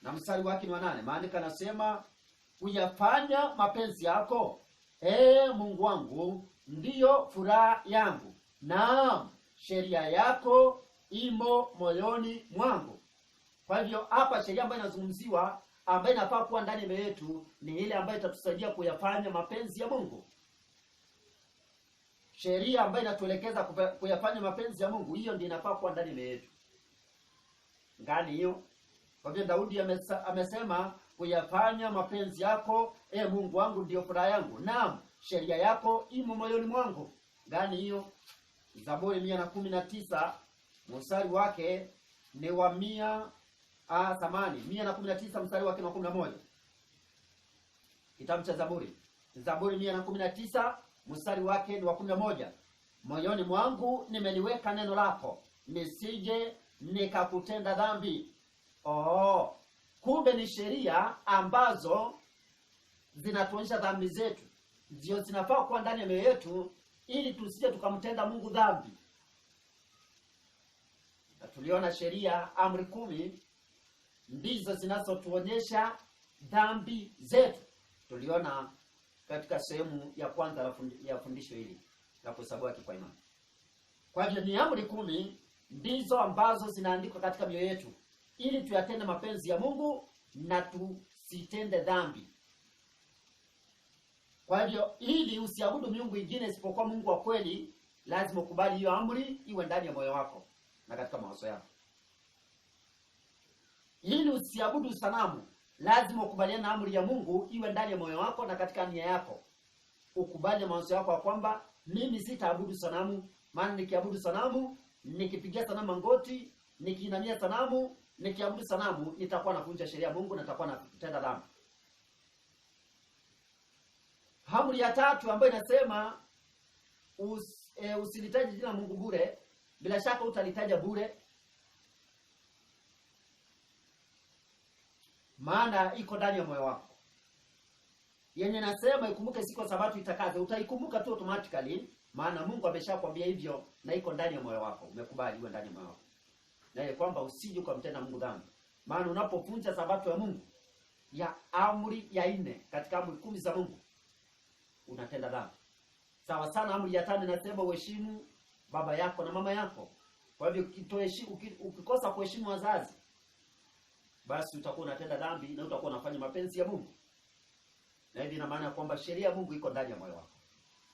na mstari wake ni wa 8. Maandiko yanasema, kuyafanya mapenzi yako, Mungu wangu, ndiyo furaha yangu, naam, sheria yako imo moyoni mwangu. Kwa hivyo hapa sheria ambayo inazungumziwa, ambayo inafaa kuwa ndani ya mioyo yetu, ni ile ambayo itatusaidia kuyafanya mapenzi ya Mungu. Sheria ambayo inatuelekeza kuyafanya mapenzi ya Mungu, hiyo ndio inafaa kuwa ndani ya mioyo yetu. Ngani hiyo? Kwa hivyo Daudi amesema kuyafanya mapenzi yako, Mungu wangu, ndio furaha yangu, naam, sheria yako imo moyoni mwangu. Ngani hiyo? Zaburi 119 mstari wake ni wa 119 mstari wake ni wa 11. Kitabu cha Zaburi 119 mstari wake ni wa 11. Moyoni mwangu nimeliweka neno lako, nisije nikakutenda dhambi. Kumbe ni sheria ambazo zinatuonyesha dhambi zetu, ndio zinafaa kuwa ndani ya mioyo yetu ili tusije tukamtenda Mungu dhambi. Na tuliona sheria, amri 10 ndizo zinazotuonyesha dhambi zetu. Tuliona katika sehemu ya kwanza ya fundisho hili la kuhesabiwa kwa imani. Kwa hivyo ni amri 10 ndizo ambazo zinaandikwa katika mioyo yetu ili tuyatende mapenzi ya Mungu na tusitende dhambi. Kwa hivyo ili usiabudu miungu ingine isipokuwa Mungu wa kweli, lazima ukubali hiyo amri iwe ndani ya moyo wako na katika mawazo yako. Ili usiabudu sanamu, lazima ukubaliane na amri ya Mungu iwe ndani ya moyo wako na katika nia yako. Ukubali mawazo yako ya kwamba mimi sitaabudu sanamu, maana nikiabudu sanamu, nikipigia sanamu magoti, nikiinamia sanamu, nikiabudu sanamu, nitakuwa navunja sheria ya Mungu na nitakuwa natenda dhambi. Amri ya 3 ambayo inasema usilitaje jina Mungu bure, bila shaka utalitaja bure, maana iko ndani ya moyo wako. Yenye nasema ikumbuke siku ya Sabato itakaze, utaikumbuka tu automatically, maana Mungu ameshakwambia hivyo na iko ndani ya moyo wako. Umekubali iwe ndani ya moyo wako. Na ile kwamba usije ukamtenda Mungu dhambi. Maana unapovunja Sabato ya Mungu, ya amri ya 4 katika amri 10 za Mungu, unatenda dhambi. Sawa sana amri ya 5 inasema uheshimu baba yako na mama yako. Kwa hivyo ukikosa kuheshimu wazazi, basi utakuwa unatenda dhambi na utakuwa unafanya mapenzi ya Mungu. Na hivi ina maana kwamba sheria ya Mungu iko ndani ya moyo wako.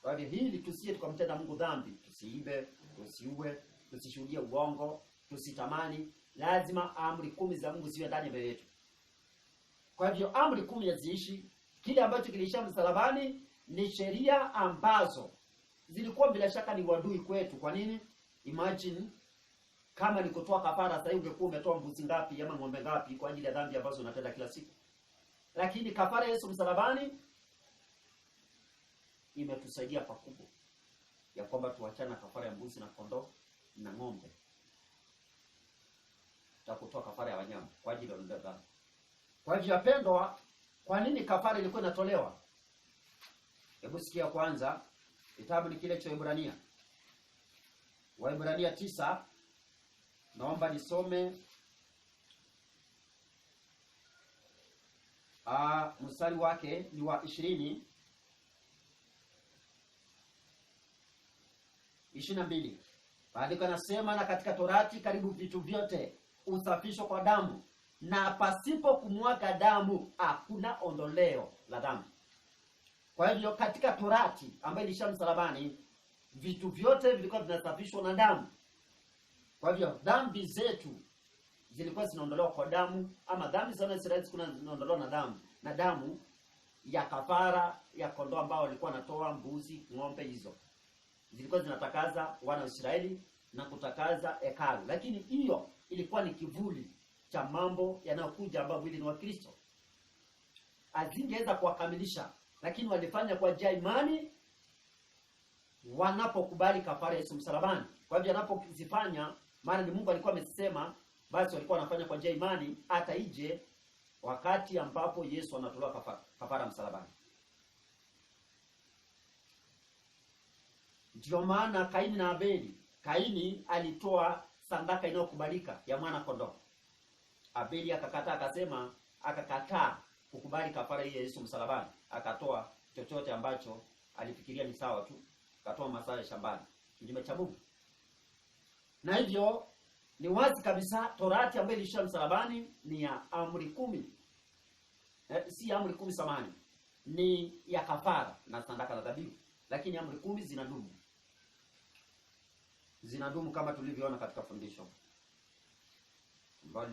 Kwa hivyo hili tusije tukamtenda Mungu dhambi, tusiibe, tusiue, tusishuhudie uongo, tusitamani. Lazima amri 10 za Mungu ziwe ndani ya moyo wetu. Kwa hivyo amri 10 yaziishi. Kile ambacho kilisha msalabani ni sheria ambazo zilikuwa bila shaka ni wadui kwetu. Kwa nini? Imagine kama ni kutoa kafara, sasa ungekuwa umetoa mbuzi ngapi ama ng'ombe ngapi kwa ajili ya dhambi ambazo unatenda kila siku. Lakini kafara Yesu msalabani imetusaidia pakubwa ya kwamba tuachane na kafara ya mbuzi na kondoo na ng'ombe, tutakutoa kafara ya wanyama kwa ajili ya dhambi. Kwa hivyo wapendwa, kwa nini kafara ilikuwa inatolewa? Hebu sikia kwanza, kitabu ni kile cha Waebrania. Waebrania 9, naomba nisome mstari wake ni wa 22. Maandiko yanasema, na katika Torati karibu vitu vyote usafishwa kwa damu, na pasipo kumwaga damu hakuna ondoleo la dhambi. Kwa hivyo katika Torati ambayo ilisha msalabani, vitu vyote vilikuwa vinasafishwa na damu. Kwa hivyo dhambi zetu zilikuwa zinaondolewa kwa damu, ama dhambi za Israeli zilikuwa zinaondolewa na damu, na damu ya kafara ya kondoo ambao walikuwa wanatoa, mbuzi, ng'ombe, hizo zilikuwa zinatakaza wana wa Israeli na kutakaza hekalu. Lakini hiyo ilikuwa ni kivuli cha mambo yanayokuja ambayo mwili ni wa Kristo. Azingeweza kuwakamilisha, lakini walifanya kwa njia imani wanapokubali kafara ya Yesu msalabani. Kwa hivyo anapozifanya, maana ni Mungu alikuwa amesema, basi walikuwa wanafanya kwa njia imani hata ije wakati ambapo Yesu anatolewa kafara msalabani. Ndio maana Kaini na Abeli, Kaini alitoa sadaka inayokubalika ya mwana kondoo. Abeli akakataa kukubali kafara hii ya Yesu msalabani, akatoa chochote ambacho alifikiria ni sawa tu, akatoa mazao ya shambani, kinyume cha Mungu. Na hivyo ni wazi kabisa Torati ambayo ilishia msalabani ni ya amri 10. Si amri 10 samani, ni ya kafara na sadaka na dhabihu, lakini amri 10 zinadumu kama tulivyoona katika fundisho ambalo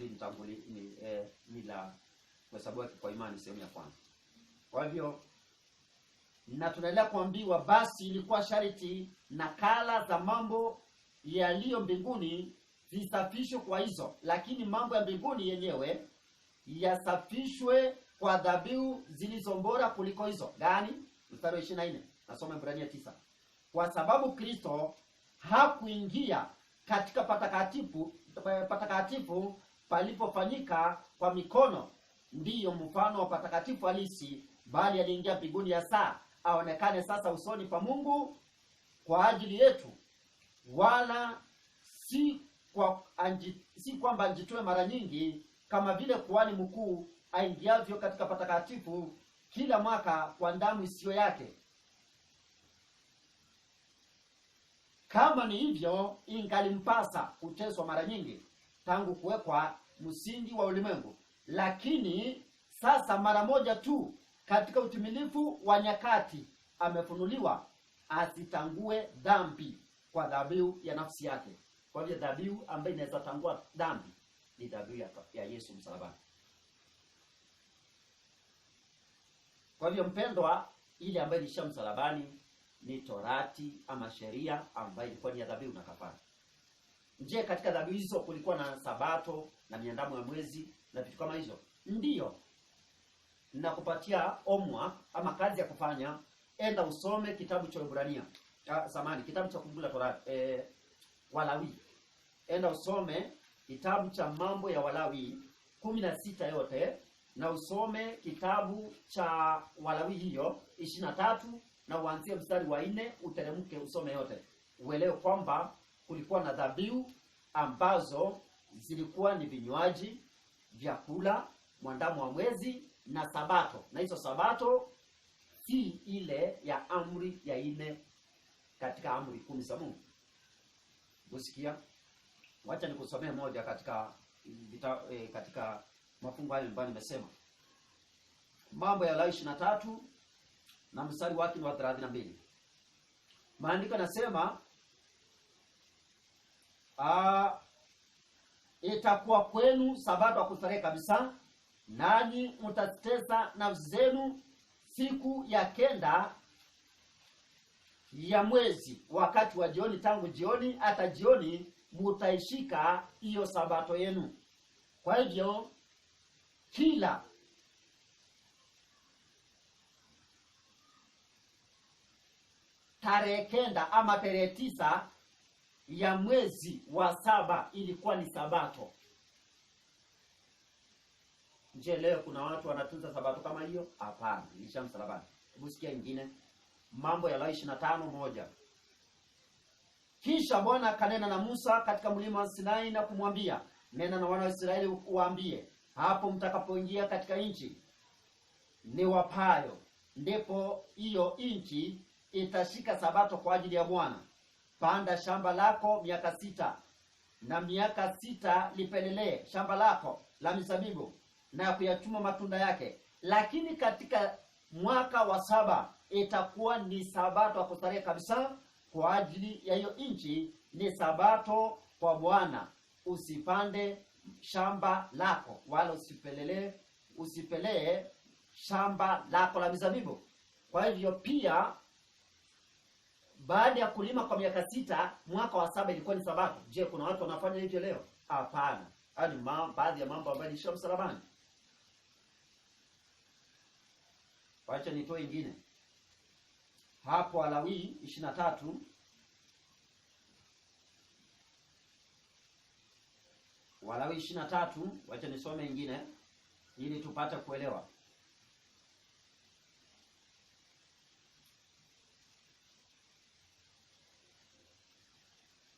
ni la kuhesabiwa kwa imani sehemu ya kwanza. Kwa hivyo na tunaendelea kuambiwa, basi ilikuwa sharti nakala za mambo yaliyo mbinguni zisafishwe kwa hizo, lakini mambo ya mbinguni yenyewe yasafishwe kwa dhabihu zilizo bora kuliko hizo. Gani? Mstari wa 24. Nasoma Ibrania 9. Kwa sababu Kristo hakuingia katika patakatifu palipofanyika kwa mikono, ndiyo mfano wa patakatifu halisi, bali aliingia mbinguni ya saa aonekane sasa usoni pa Mungu kwa ajili yetu, wala si kwamba anjitoe mara nyingi kama vile kuhani mkuu aingiavyo katika patakatifu kila mwaka kwa damu isiyo yake. Kama ni hivyo, ingalimpasa kuteswa mara nyingi tangu kuwekwa msingi wa ulimwengu. Lakini sasa mara moja tu katika utimilifu wa nyakati amefunuliwa asitangue dhambi kwa dhabihu ya nafsi yake. Kwa hivyo dhabihu ambayo inaweza tangua dhambi ni dhabihu ya Yesu msalabani. Kwa hivyo mpendwa, ile ambayo ilisha msalabani ni Torati ama sheria ambayo ilikuwa ni ya dhabihu na kafara. Je, katika dhabihu hizo kulikuwa na sabato na miandamo ya mwezi na vitu kama hizo? Ndiyo. Ninakupatia omwa ama kazi ya kufanya. Enda usome kitabu cha Waebrania. Kitabu cha Kumbukumbu la Torati, Walawi. Enda usome kitabu cha mambo ya Walawi 16 yote, na usome kitabu cha Walawi hiyo 23, na uanzie mstari wa 4 uteremke usome yote. Uelewe kwamba kulikuwa na dhabihu ambazo zilikuwa ni vinywaji, vyakula, mwandamo wa mwezi na sabato. Na hizo sabato si ile ya amri ya 4 katika amri 10 za Mungu. Usikia? Wacha nikusomee moja katika mafungu hayo ambayo nimesema. Mambo ya Walawi 23 na mstari wake ni wa 32. Maandiko yanasema, itakuwa kwenu sabato ya kustarehe kabisa, nanyi mtatesa nafsi zenu siku ya 9 ya mwezi, wakati wa jioni, tangu jioni hata jioni mutaishika hiyo sabato yenu. Kwa hivyo tarehe 9 ama tarehe 9 ya mwezi wa 7 ilikuwa ni Sabato. Je, leo kuna watu wanatunza Sabato kama hiyo? Hapana, ilisha msalabani. Hebu sikia ingine. Mambo ya Lawi 25:1. Kisha Bwana akanena na Musa katika mlima wa Sinai na kumwambia, nena na wana wa Israeli uwaambie, hapo mtakapoingia katika nchi niwapayo, ndipo hiyo nchi itashika Sabato kwa ajili ya Bwana. Panda shamba lako miaka 6, na miaka 6 lipelelee shamba lako la mizabibu na kuyachuma matunda yake. Lakini katika mwaka wa 7 itakuwa ni Sabato ya kustarehe kabisa kwa ajili ya hiyo nchi, ni Sabato kwa Bwana. Usipande shamba lako wala usipelee shamba lako la mizabibu. Kwa hivyo pia baada ya kulima kwa miaka 6, mwaka wa 7 ilikuwa ni Sabato. Je, kuna watu wanafanya hivyo leo? Hapana. Hadi baadhi ya mambo ambayo ni msalabani. Wacha nitoe ingine. Hapo Walawi 23 Walawi 23, wacha nisome ingine ili tupate kuelewa.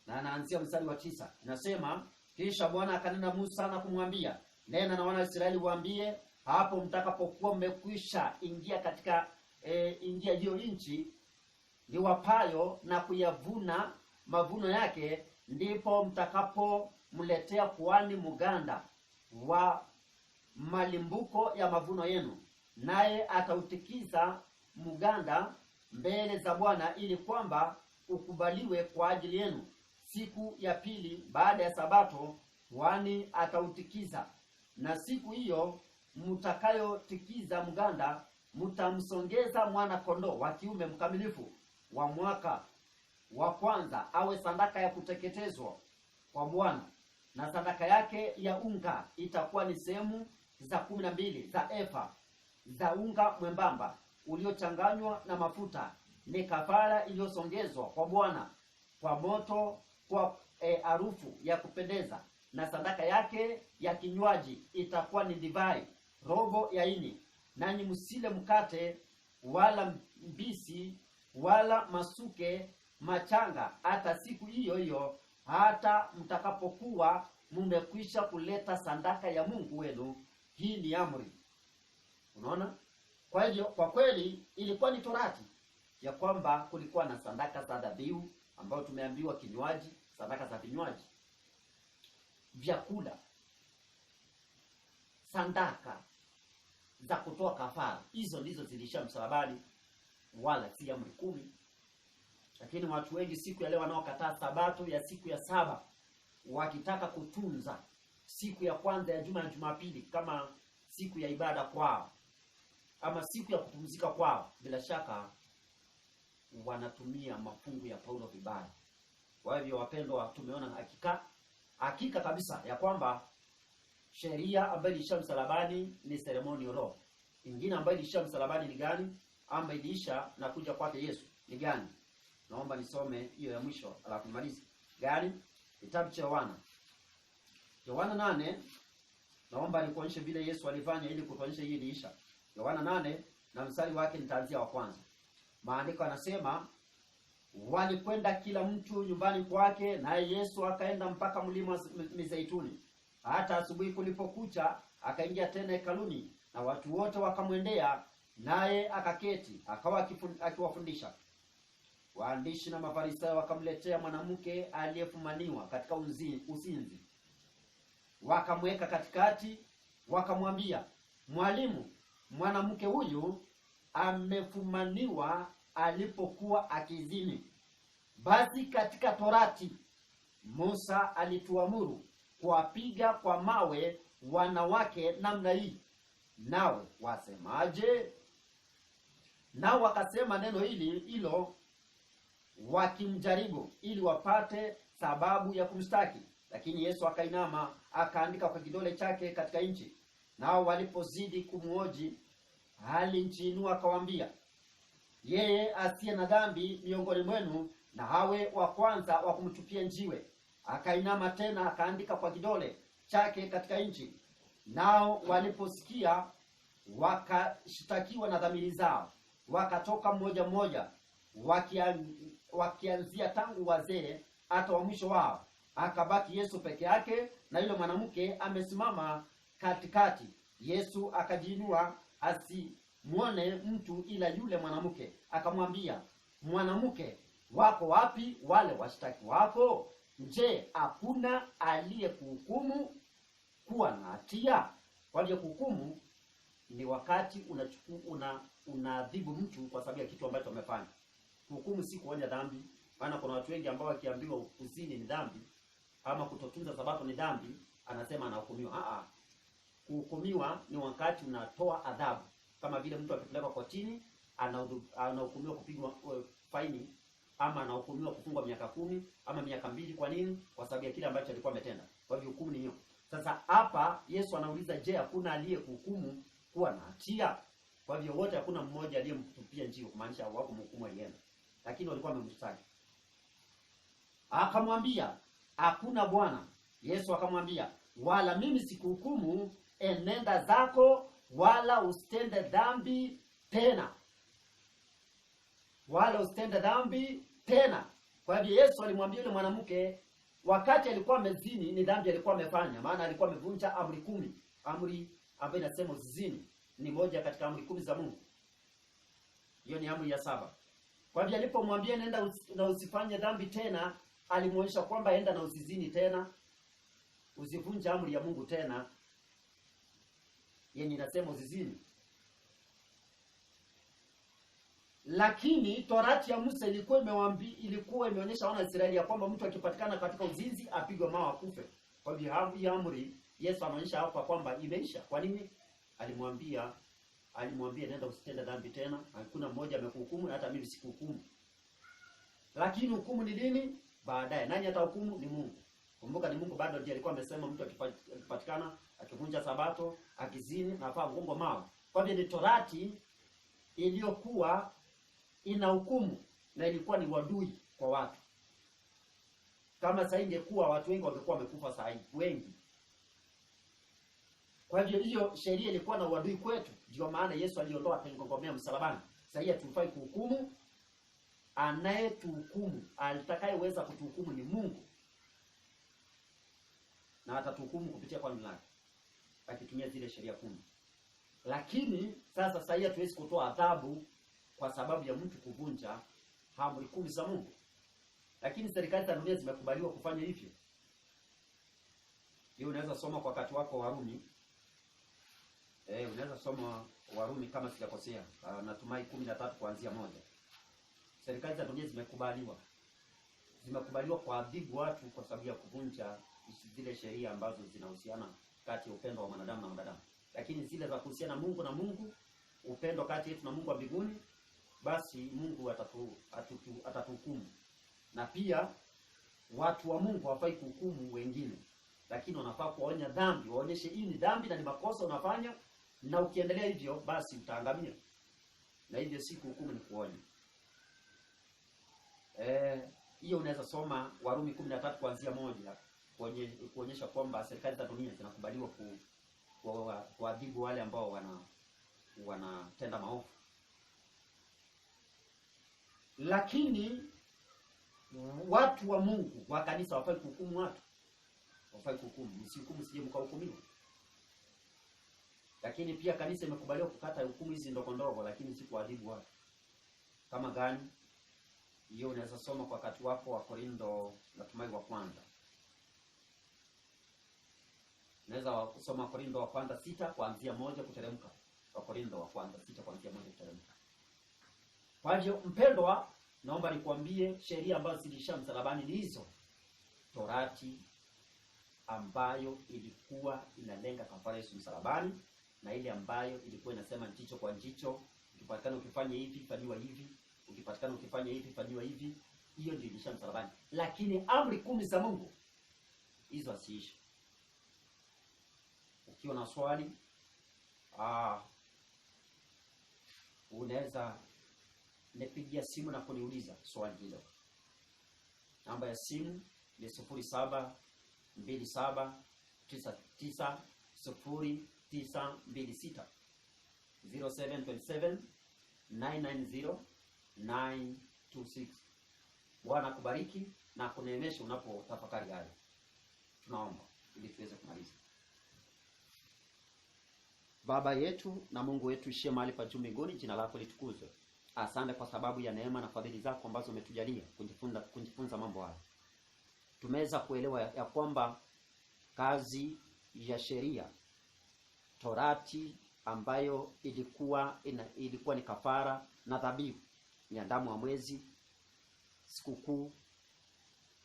Na naanzia mstari wa 9. Inasema, kisha Bwana akanena Musa na kumwambia, nena na wana wa Israeli waambie, hapo mtakapokuwa mmekwisha ingia katika ingia hiyo nchi niwapayo na kuyavuna mavuno yake, ndipo mtakapomletea kuhani mganda wa malimbuko ya mavuno yenu, naye atautikiza mganda mbele za Bwana ili kwamba ukubaliwe kwa ajili yenu. Siku ya pili baada ya Sabato kuhani atautikiza, na siku hiyo mtakayotikiza mganda mtamsongeza mwana kondoo wa kiume mkamilifu wa mwaka wa kwanza awe sadaka ya kuteketezwa kwa Bwana, na sadaka yake ya unga itakuwa ni sehemu za 12 za efa za unga mwembamba uliochanganywa na mafuta. Ni kafara iliyosongezwa kwa Bwana kwa moto, kwa harufu ya kupendeza. Na sadaka yake ya kinywaji itakuwa ni divai robo ya ini. Nanyi msile mkate wala mbisi wala masuke machanga hata siku hiyo hiyo, hata mtakapokuwa mmekwisha kuleta sadaka ya Mungu wenu. Hii ni amri. Unaona? Kwa hivyo kwa kweli ilikuwa ni torati ya kwamba kulikuwa na sadaka za dhabihu ambayo tumeambiwa kinywaji, sadaka za vinywaji, vyakula, sadaka za kutoa kafara. Hizo ndizo zilisha msalabani, wala si amri 10. Lakini watu wengi siku ya leo wanaokataa Sabato ya siku ya 7, wakitaka kutunza siku ya kwanza ya juma na Jumapili kama siku ya ibada kwao ama siku ya kupumzika kwao, bila shaka wanatumia mafungu ya Paulo vibaya. Kwa hivyo wapendwa, tumeona hakika kabisa ya kwamba sheria ambayo ilisha msalabani ni ceremonial law. Ingine ambayo ilisha msalabani ni gani? Ama ilisha na kuja kwake Yesu ni gani? Naomba nisome hiyo ya mwisho alafu nimalize. Gani? Kitabu cha Yohana 8. Naomba nikuonyeshe vile Yesu alifanya ili kutuonyesha hii iliisha. Yohana 8 na mstari wake nitaanzia wa kwanza. Maandiko yanasema, walikwenda kila mtu nyumbani kwake, naye Yesu akaenda mpaka mlima wa Mizeituni. Hata asubuhi kulipokucha akaingia tena hekaluni, na watu wote wakamwendea, naye akaketi akawa akiwafundisha. Waandishi na Mafarisayo wakamletea mwanamke aliyefumaniwa katika uzinzi. Wakamweka katikati, wakamwambia, Mwalimu, mwanamke huyu amefumaniwa alipokuwa akizini. Basi katika Torati Musa alituamuru kuwapiga kwa mawe wanawake namna hii. Nawe wasemaje? Nao wakasema neno hilo wakimjaribu ili wapate sababu ya kumstaki. Lakini Yesu akainama akaandika kwa kidole chake katika nchi. Nao walipozidi kumhoji, alinjiinua akawaambia, yeye asiye na dhambi miongoni mwenu na awe wa kwanza wa kumtupia njiwe. Akainama tena akaandika kwa kidole chake katika nchi. Nao waliposikia wakashtakiwa na dhamiri zao, wakatoka mmoja mmoja, wakianzia tangu wazee hata wa mwisho wao. Akabaki Yesu peke yake, na yule mwanamke amesimama katikati. Yesu akajiinua asimwone mtu ila yule mwanamke, akamwambia, mwanamke, wako wapi wale washtaki wako? Je, hakuna aliyekuhukumu kuwa na hatia? Kwa hiyo kuhukumu ni wakati unaadhibu mtu kwa sababu ya kitu ambacho amefanya. Kuhukumu si kuonya dhambi. Maana kuna watu wengi ambao wakiambiwa kuzini ni dhambi ama kutotunza sabato ni dhambi, anasema anahukumiwa. Kuhukumiwa ni wakati unatoa adhabu. Kama vile mtu akipelekwa kotini, anahukumiwa kupigwa faini, ama anahukumiwa kufungwa miaka 10 ama miaka 2. Kwa nini? Kwa sababu ya kile ambacho alikuwa ametenda. Kwa hivyo hukumu ni hiyo. Sasa hapa Yesu anauliza, je, hakuna aliyekuhukumu kuwa na hatia? Kwa hivyo wote, hakuna mmoja aliyemtupia njiwe, kumaanisha wako mhukumu alienda, lakini walikuwa wamemshtaki. Akamwambia, hakuna Bwana. Yesu akamwambia, wala mimi sikuhukumu, enenda zako, wala usitende dhambi tena. Wala usitende dhambi tena. Kwa hivyo Yesu alimwambia yule mwanamke, wakati alikuwa amezini, ni dhambi alikuwa amefanya, maana alikuwa amevunja amri 10. Amri ambayo inasema usizini ni moja katika amri 10 za Mungu. Hiyo ni amri ya 7. Kwa hivyo alipomwambia nenda na usifanye dhambi tena, alimuonyesha kwamba enda na usizini tena, usivunje amri ya Mungu tena. Yeye inasema usizini. Lakini Torati ya Musa ilikuwa imeonyesha wana Israeli ya kwamba mtu akipatikana katika uzinzi apigwe mawe akufe. Kwa hivyo amri Yesu anaonyesha hapa kwamba imeisha. Kwa nini? Alimwambia nenda usitende dhambi tena. Hakuna mmoja amekuhukumu, hata mimi sikuhukumu. Lakini hukumu ni lini? Baadaye. Nani atahukumu? Ni Mungu. Kumbuka ni Mungu bado ndiye alikuwa amesema mtu akipatikana akivunja sabato, akizini, na afaa kugongwa mawe. Kwa hivyo ni Torati iliyokuwa ina hukumu na ilikuwa ni wadui kwa watu. Kama sasa ingekuwa watu wengi wangekuwa wamekufa sasa wengi. Kwa hivyo hiyo sheria ilikuwa na wadui kwetu. Ndio maana Yesu aliondoa akangongomea msalabani. Sasa hatufai kuhukumu. Anayetuhukumu, atakayeweza kutuhukumu ni Mungu. Na atatuhukumu kupitia kwa neno lake, akitumia zile sheria 10. Lakini sasa hatuwezi kutoa adhabu kwa sababu ya mtu kuvunja amri 10 za Mungu. Lakini serikali za dunia zimekubaliwa kufanya hivyo. Hiyo unaweza soma kwa wakati wako Warumi. Unaweza soma Warumi kama sijakosea. Natumai 13 kuanzia 1. Serikali za dunia zimekubaliwa kuadhibu watu kwa sababu ya kuvunja zile sheria ambazo zinahusiana kati ya upendo wa mwanadamu na mwanadamu. Lakini zile za kuhusiana Mungu na Mungu, upendo kati yetu na Mungu wa mbinguni, basi Mungu atatuhukumu. Na pia watu wa Mungu hawafai kuhukumu wengine, lakini wanafaa kuonya dhambi, waonyeshe hii ni dhambi na ni makosa unafanya, na ukiendelea hivyo basi utaangamia. Na hivyo si kuhukumu, ni kuonya. Hiyo unaweza soma Warumi 13 kuanzia 1 kuonyesha kwamba serikali za dunia zinakubaliwa kuadhibu wale ambao wanatenda maovu. Lakini watu wa Mungu wa kanisa hawafai kuhukumu watu. Hawafai kuhukumu, msihukumu sije mkahukumiwa. Lakini pia kanisa imekubaliwa kukata hukumu hizi ndogo ndogo, lakini si kuadhibu watu. Kama gani? Hiyo unaweza soma kwa wakati wako wa Korintho, natumai wa kwanza. Unaweza kusoma Korintho wa kwanza 6 kuanzia 1 kuteremka. Wa Korintho wa kwanza 6 kuanzia 1 kuteremka. Kwa hiyo mpendwa, naomba nikwambie sheria ambazo zilisha msalabani ni hizo. Torati ambayo ilikuwa inalenga kafara Yesu msalabani, na ile ambayo ilikuwa inasema jicho kwa jicho, ukipatikana ukifanya hivi fanywa hivi, ukipatikana ukifanya hivi fanywa hivi. Hiyo ndio ilisha msalabani. Lakini amri 10 za Mungu hizo asiishi. Ukiwa na swali unaweza nipigia simu na kuniuliza swali hilo. Namba ya simu ni 0727990926, 0727990926. Bwana kubariki na kuneemesha unapotafakari hayo. Tunaomba ili tuweze kumaliza. Baba yetu na Mungu wetu ishie mahali pa juu mbinguni, jina lako litukuzwe. Asante kwa sababu ya neema na fadhili zako ambazo umetujalia kujifunza mambo haya. Tumeweza kuelewa ya kwamba kazi ya sheria, Torati, ambayo ilikuwa ni kafara na dhabihu, damu ya mwezi, sikukuu,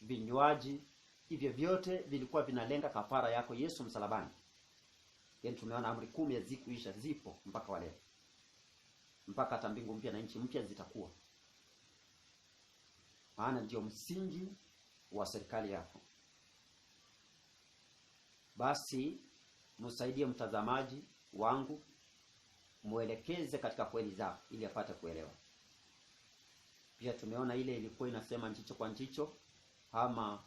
vinywaji, hivyo vyote vilikuwa vinalenga kafara yako Yesu msalabani. Yaani tumeona amri 10 hazikuisha, zipo mpaka wale. Mpaka hata mbingu mpya na nchi mpya zitakuwa. Maana ndio msingi wa serikali yako. Basi msaidie mtazamaji wangu, muelekeze katika kweli zako ili apate kuelewa. Pia tumeona ile ilikuwa inasema njicho kwa njicho, ama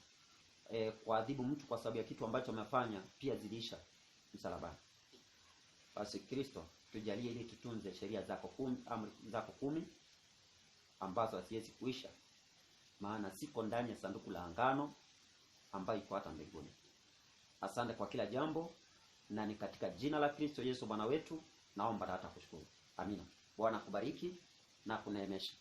kuadhibu mtu kwa sababu ya kitu ambacho amefanya, pia zilisha msalabani. Basi Kristo, tujalie ili tutunze sheria zako 10, amri zako 10 ambazo haziwezi kuisha, maana siko ndani ya sanduku la angano ambayo iko hata mbinguni. Asante kwa kila jambo, na ni katika jina la Kristo Yesu Bwana wetu naomba hata kushukuru. Amina. Bwana kubariki na kuneemesha.